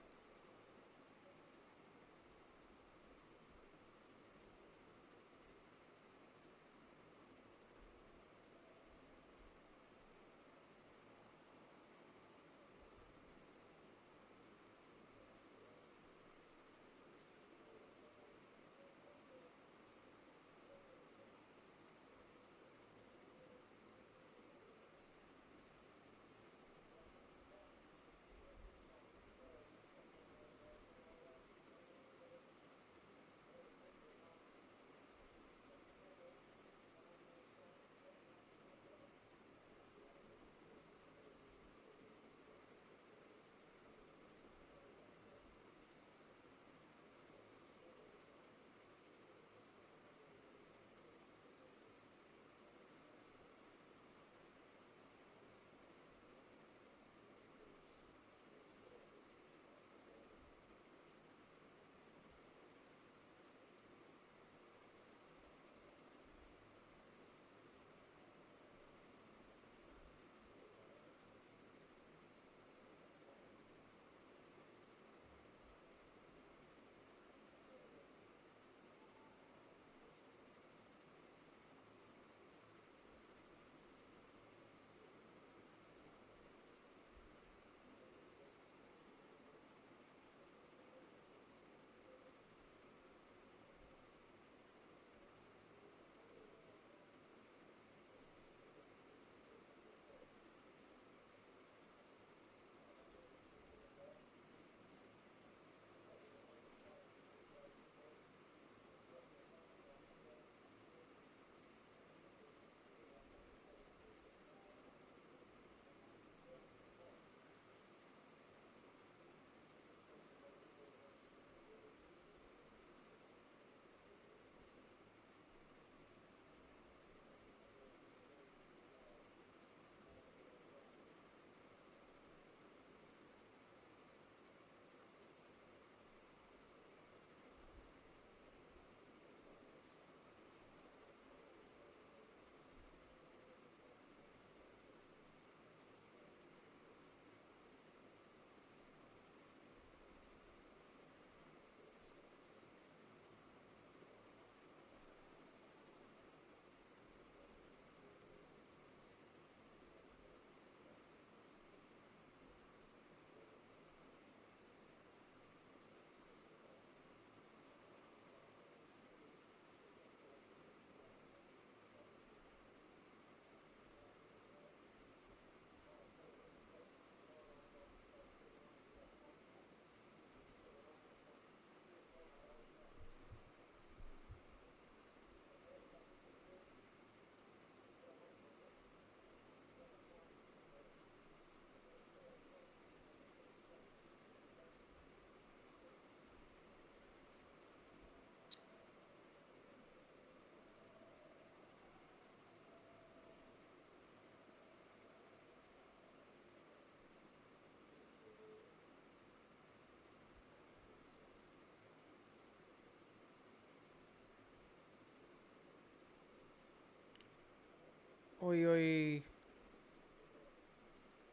Oi, oi.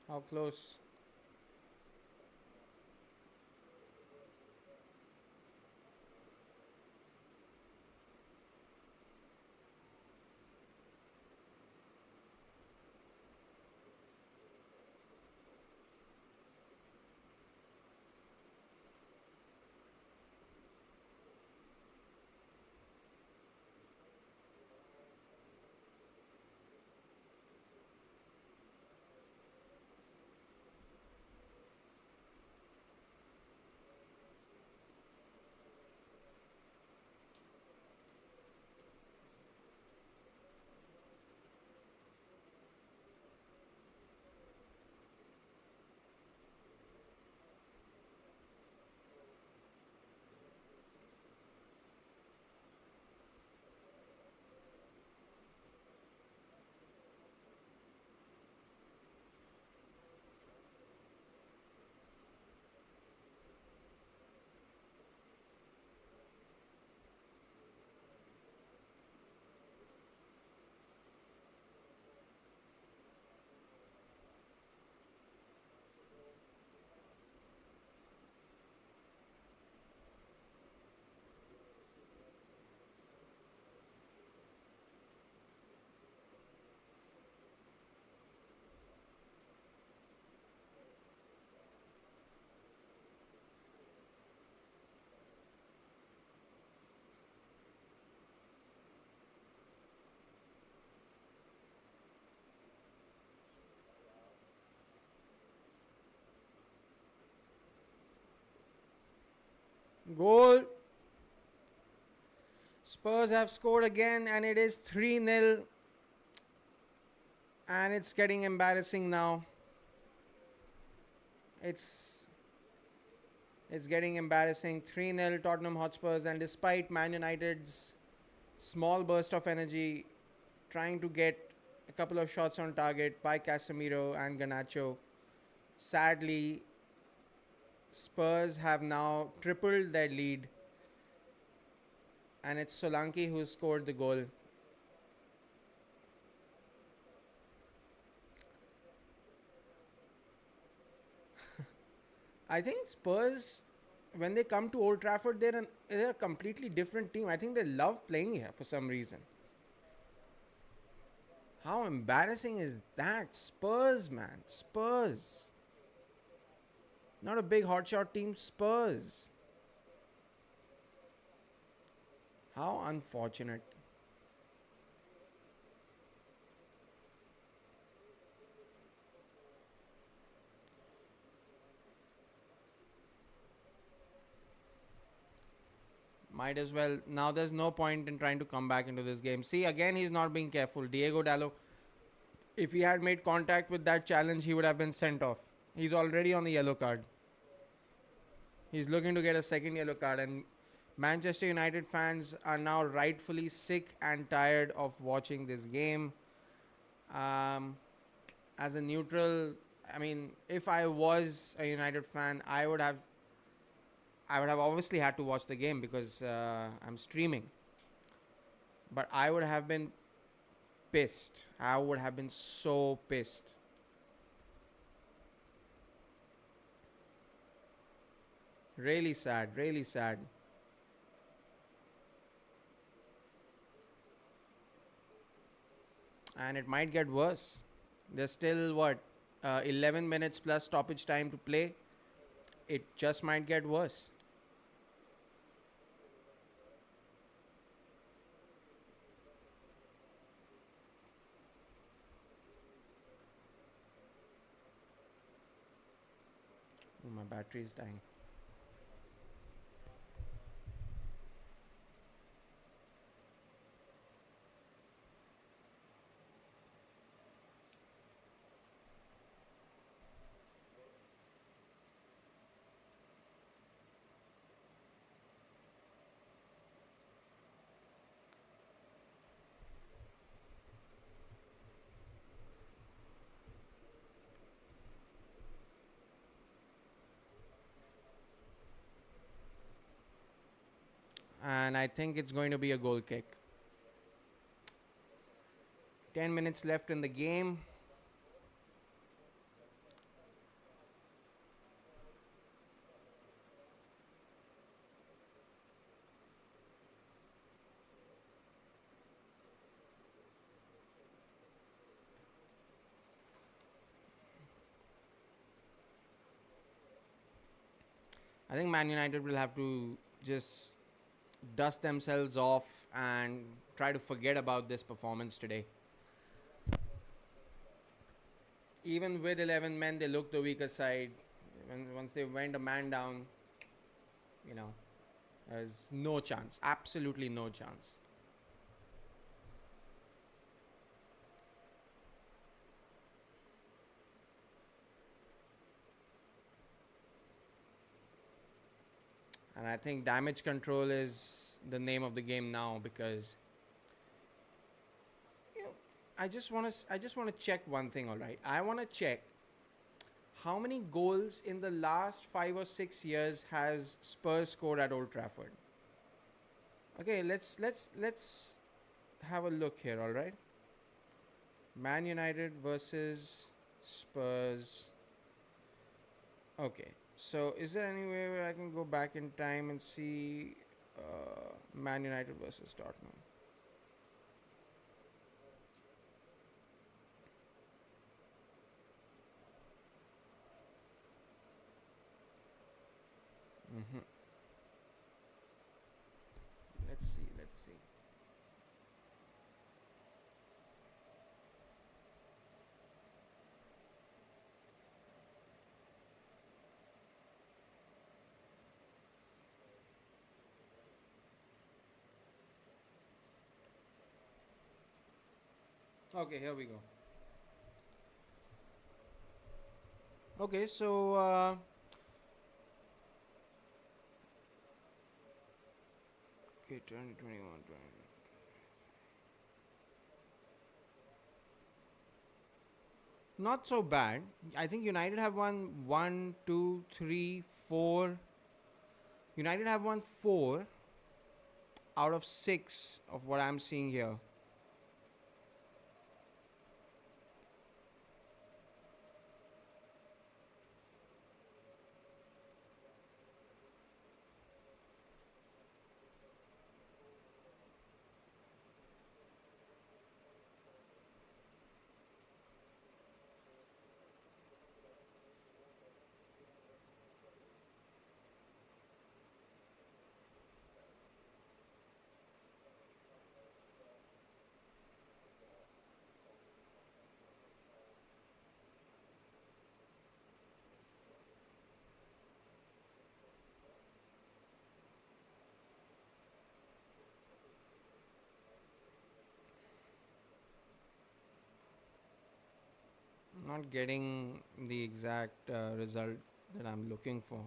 How close? Goal. Spurs have scored again, and it is 3-0. And it's getting embarrassing now. It's it's getting embarrassing. 3-0 Tottenham Hotspurs, and despite Man United's small burst of energy trying to get a couple of shots on target by Casemiro and Garnacho, sadly Spurs have now tripled their lead, and it's Solanke who scored the goal. I think Spurs, when they come to Old Trafford, they're a completely different team. I think they love playing here for some reason. How embarrassing is that? Spurs, man. Spurs. Not a big hotshot team, Spurs. How unfortunate. Might as well. Now there's no point in trying to come back into this game. See, again, he's not being careful. Diego Dallo, if he had made contact with that challenge, he would have been sent off. He's already on the yellow card. He's looking to get a second yellow card, and Manchester United fans are now rightfully sick and tired of watching this game. Um, as a neutral, I mean, if I was a United fan, I would have obviously had to watch the game because I'm streaming. But I would have been pissed. I would have been so pissed. Really sad, really sad. And it might get worse. There's still 11 minutes plus stoppage time to play. It just might get worse. Oh, my battery is dying. And I think it's going to be a goal kick. 10 minutes left in the game. I think Man United will have to just dust themselves off and try to forget about this performance today. Even with 11 men, they looked the weaker side. Once they went a man down, you know, there's no chance. Absolutely no chance. And I think damage control is the name of the game now because you know, I just want to check one thing. All right, I want to check how many goals in the last 5 or 6 years has Spurs scored at Old Trafford. Okay, let's have a look here. All right, Man United versus Spurs. Okay, so is there any way where I can go back in time and see Man United versus Tottenham? Mm-hmm. Let's see. Let's see. Okay, here we go. Okay, so okay, 2021, not so bad. I think United have won one, two, three, four. United have won four out of six of what I'm seeing here. Not getting the exact result that I'm looking for.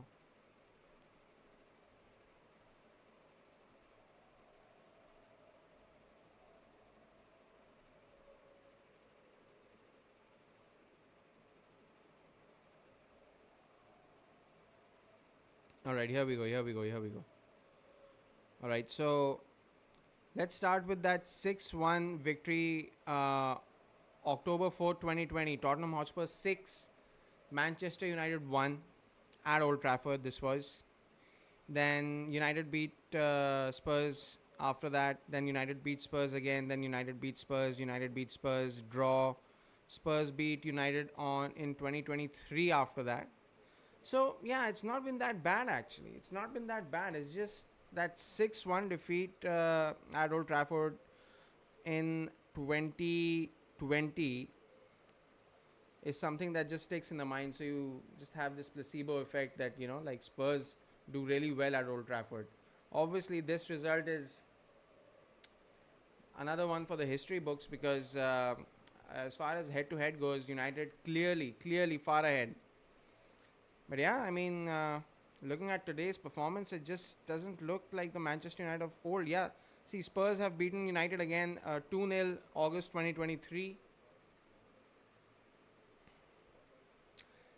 All right, here we go. Here we go. Here we go. All right, so let's start with that 6-1 victory, October 4th, 2020. Tottenham Hotspur 6, Manchester United 1 at Old Trafford. This was. Then United beat Spurs after that. Then United beat Spurs again. Then United beat Spurs. United beat Spurs. Draw. Spurs beat United on in 2023 after that. So yeah, it's not been that bad actually. It's not been that bad. It's just that 6-1 defeat at Old Trafford in 2020 is something that just sticks in the mind. So you just have this placebo effect that like Spurs do really well at Old Trafford. Obviously, this result is another one for the history books because as far as head-to-head goes, United clearly far ahead. But yeah, I mean, looking at today's performance, it just doesn't look like the Manchester United of old. Yeah, see, Spurs have beaten United again 2-0 August 2023.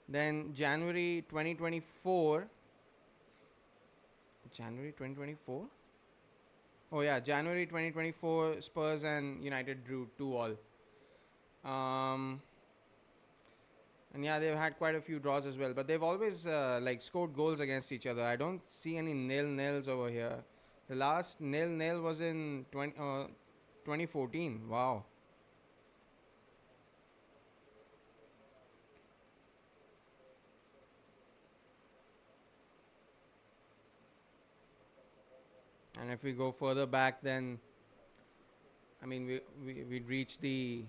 Then January 2024. January 2024? Oh, yeah, January 2024, Spurs and United drew 2 all. Um, and yeah, they've had quite a few draws as well, but they've always like scored goals against each other. I don't see any nil-nils over here. The last nil-nil was in 2014. Wow. And if we go further back, then I mean, we'd reach the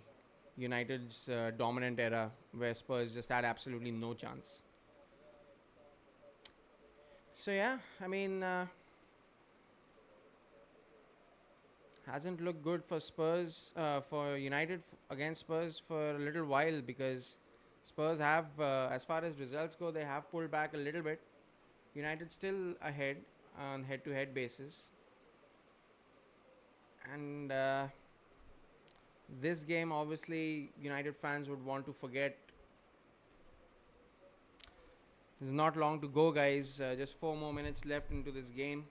United's dominant era where Spurs just had absolutely no chance. So yeah, I mean, hasn't looked good for Spurs, for United against Spurs for a little while because Spurs have, as far as results go, they have pulled back a little bit. United still ahead on head-to-head basis, and this game obviously United fans would want to forget. There's not long to go, guys. Just 4 more minutes left into this game.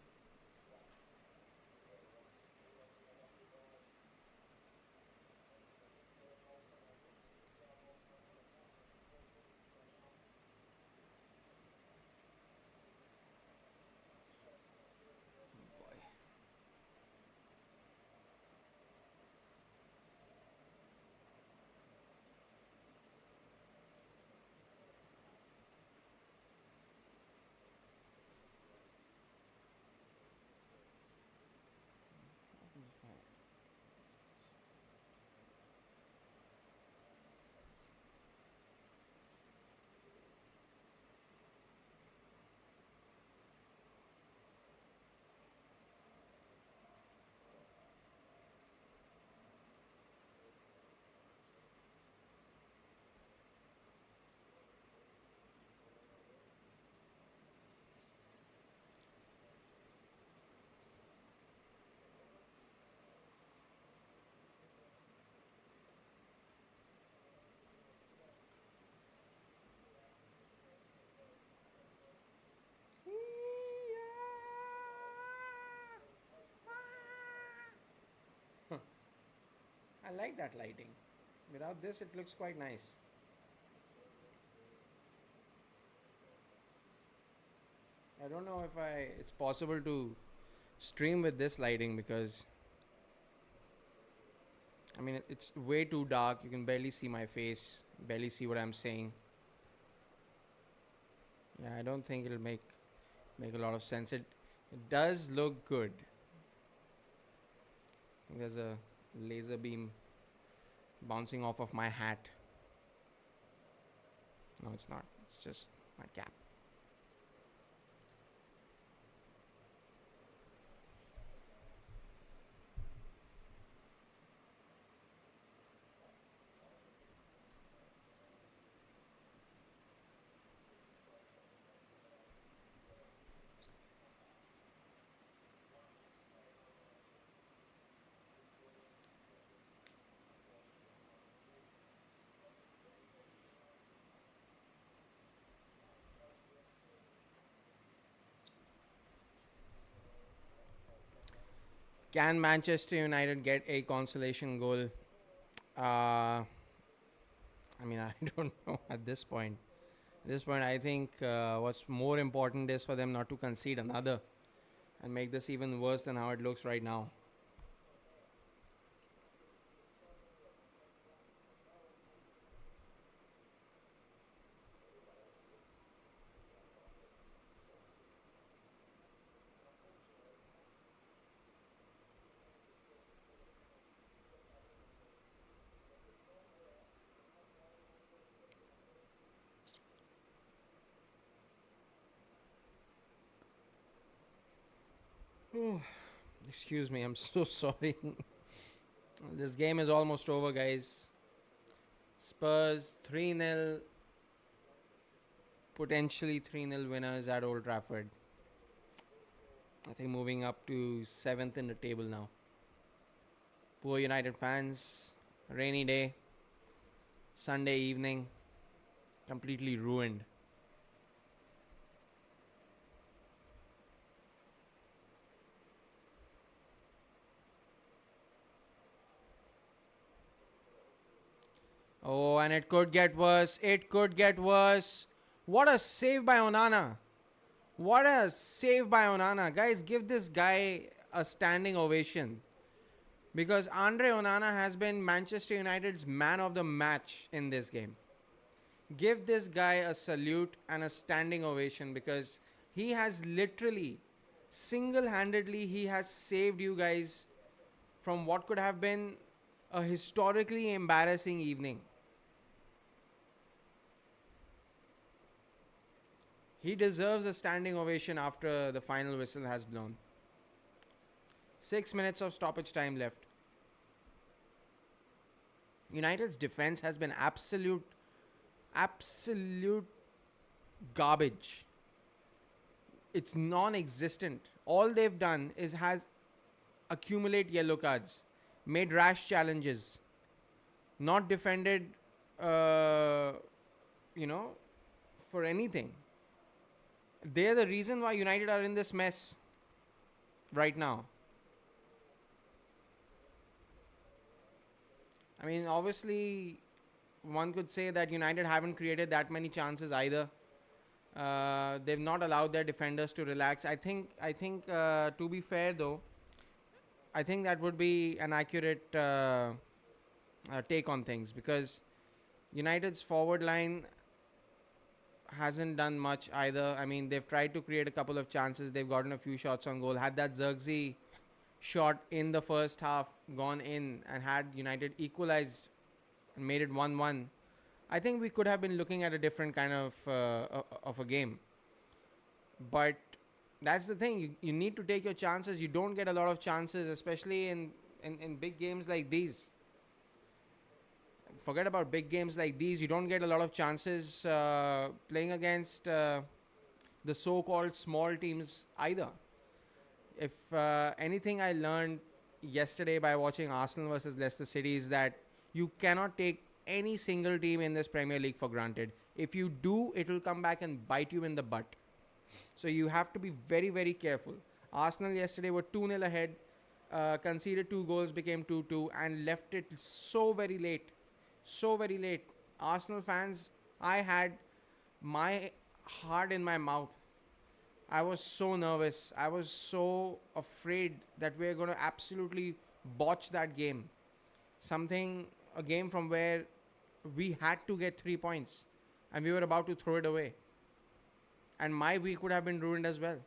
I like that lighting. Without this, it looks quite nice. I don't know if it's possible to stream with this lighting because I mean it's way too dark. You can barely see my face, barely see what I'm saying. Yeah, I don't think it'll make a lot of sense. It does look good. I think there's a laser beam bouncing off of my hat. No, it's not. It's just my cap. Can Manchester United get a consolation goal? I mean, I don't know at this point. At this point, I think what's more important is for them not to concede another and make this even worse than how it looks right now. Excuse me, I'm so sorry. This game is almost over, guys. Spurs 3-0, potentially 3-0 winners at Old Trafford. I think moving up to 7th in the table now. Poor United fans. Rainy day. Sunday evening. Completely ruined. Oh, and it could get worse. It could get worse. What a save by Onana. What a save by Onana. Guys, give this guy a standing ovation. Because Andre Onana has been Manchester United's man of the match in this game. Give this guy a salute and a standing ovation because he has literally, single handedly, he has saved you guys from what could have been a historically embarrassing evening. He deserves a standing ovation after the final whistle has blown. 6 minutes of stoppage time left. United's defense has been absolute garbage. It's non-existent. All they've done is has accumulate yellow cards, made rash challenges, not defended, you know, for anything. They're the reason why United are in this mess right now. I mean, obviously, one could say that United haven't created that many chances either. They've not allowed their defenders to relax. I think. To be fair, though, I think that would be an accurate take on things because United's forward line hasn't done much either. I mean, they've tried to create a couple of chances. They've gotten a few shots on goal. Had that Xerxes shot in the first half gone in and had United equalized and made it 1-1, I think we could have been looking at a different kind of a game. But that's the thing. You need to take your chances. You don't get a lot of chances, especially in big games like these. Forget about big games like these. You don't get a lot of chances playing against the so-called small teams either. If anything I learned yesterday by watching Arsenal versus Leicester City is that you cannot take any single team in this Premier League for granted. If you do, it will come back and bite you in the butt. So you have to be very, very careful. Arsenal yesterday were 2-0 ahead. conceded 2 goals, became 2-2, and left it so very late. So very late. Arsenal fans, I had my heart in my mouth. I was so nervous. I was so afraid that we are going to absolutely botch that game. A game from where we had to get 3 points and we were about to throw it away. And my week would have been ruined as well.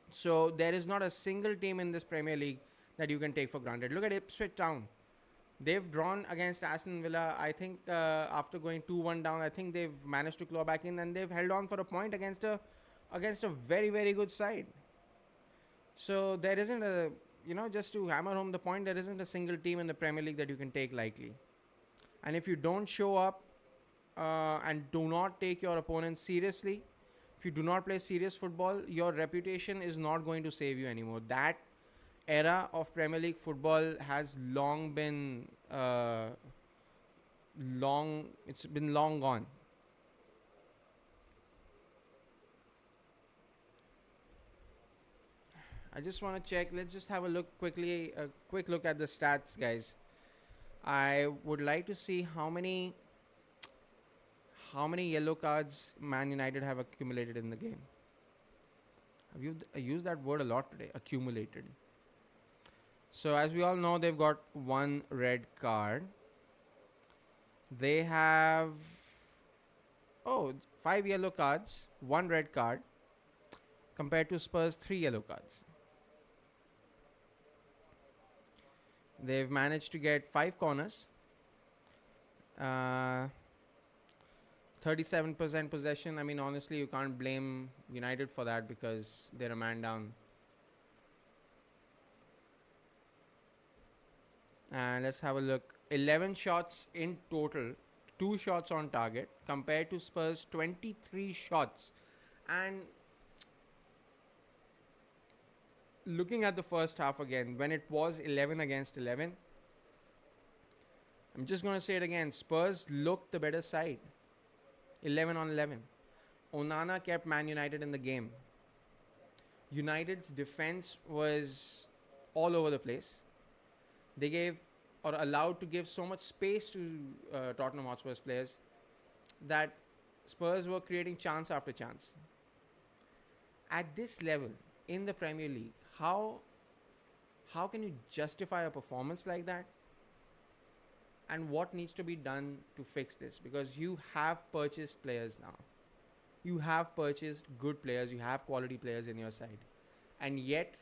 So there is not a single team in this Premier League that you can take for granted. Look at Ipswich Town. They've drawn against Aston Villa. I think after going 2-1 down, I think they've managed to claw back in and they've held on for a point against a very very good side. So there isn't a just to hammer home the point, there isn't a single team in the Premier League that you can take lightly. And if you don't show up and do not take your opponents seriously, if you do not play serious football, your reputation is not going to save you anymore. That era of Premier League football has long been it's been long gone. I just want to check. Let's just have a quick look at the stats, guys. I would like to see how many yellow cards Man United have accumulated in the game. I used that word a lot today, accumulated. So as we all know, they've got one red card. They have 5 yellow cards, one red card, compared to Spurs 3 yellow cards. They've managed to get 5 corners, 37% possession. I mean, honestly, you can't blame United for that because they're a man down. And let's have a look. 11 shots in total, 2 shots on target, compared to Spurs 23 shots. And looking at the first half again, when it was 11 against 11, I'm just going to say it again. Spurs looked the better side. 11 on 11. Onana kept Man United in the game. United's defense was all over the place. They gave or allowed to give so much space to Tottenham Hotspur's players that Spurs were creating chance after chance. At this level in the Premier League, how can you justify a performance like that? And what needs to be done to fix this? Because you have purchased players now. You have purchased good players. You have quality players in your side. And yet,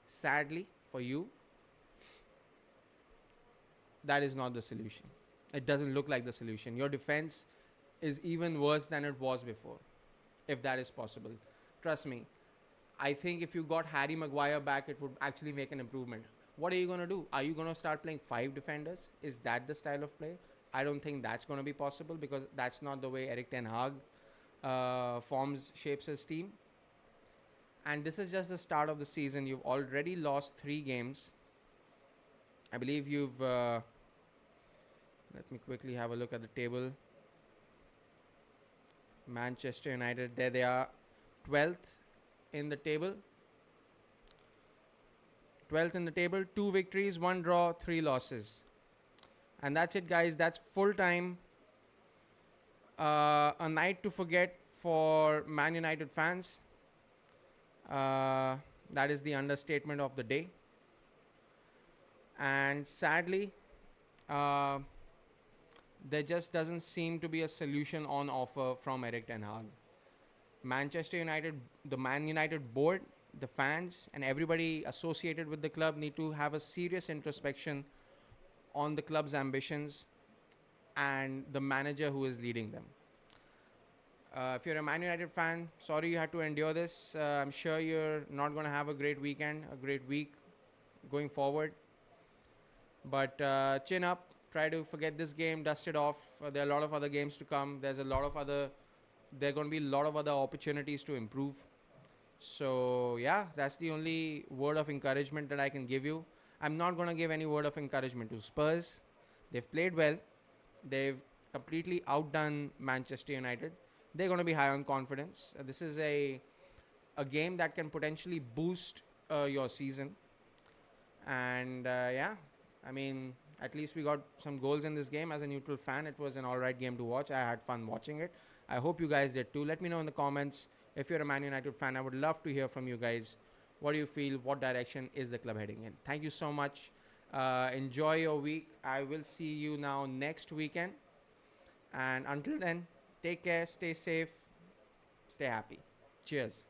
sadly for you, that is not the solution. It doesn't look like the solution. Your defense is even worse than it was before, if that is possible. Trust me, I think if you got Harry Maguire back, it would actually make an improvement. What are you going to do? Are you going to start playing 5 defenders? Is that the style of play? I don't think that's going to be possible because that's not the way Erik Ten Hag shapes his team. And this is just the start of the season. You've already lost 3 games. I believe you've... let me quickly have a look at the table. Manchester United, there they are, 12th in the table. 12th in the table, 2 victories, 1 draw, 3 losses. And that's it, guys. That's full time. A night to forget for Man United fans. That is the understatement of the day. And sadly, there just doesn't seem to be a solution on offer from Erik Ten Hag. Manchester United, the Man United board, the fans, and everybody associated with the club need to have a serious introspection on the club's ambitions and the manager who is leading them. If you're a Man United fan, sorry you had to endure this. I'm sure you're not going to have a great weekend, a great week going forward. But chin up, try to forget this game, dust it off. There are a lot of other games to come. There are going to be a lot of other opportunities to improve. So yeah, that's the only word of encouragement that I can give you. I'm not going to give any word of encouragement to Spurs. They've played well. They've completely outdone Manchester United. They're going to be high on confidence. This is a game that can potentially boost your season. And yeah, I mean, at least we got some goals in this game. As a neutral fan, it was an alright game to watch. I had fun watching it. I hope you guys did too. Let me know in the comments if you're a Man United fan. I would love to hear from you guys. What do you feel? What direction is the club heading in? Thank you so much. Enjoy your week. I will see you now next weekend. And until then, take care, stay safe, stay happy. Cheers.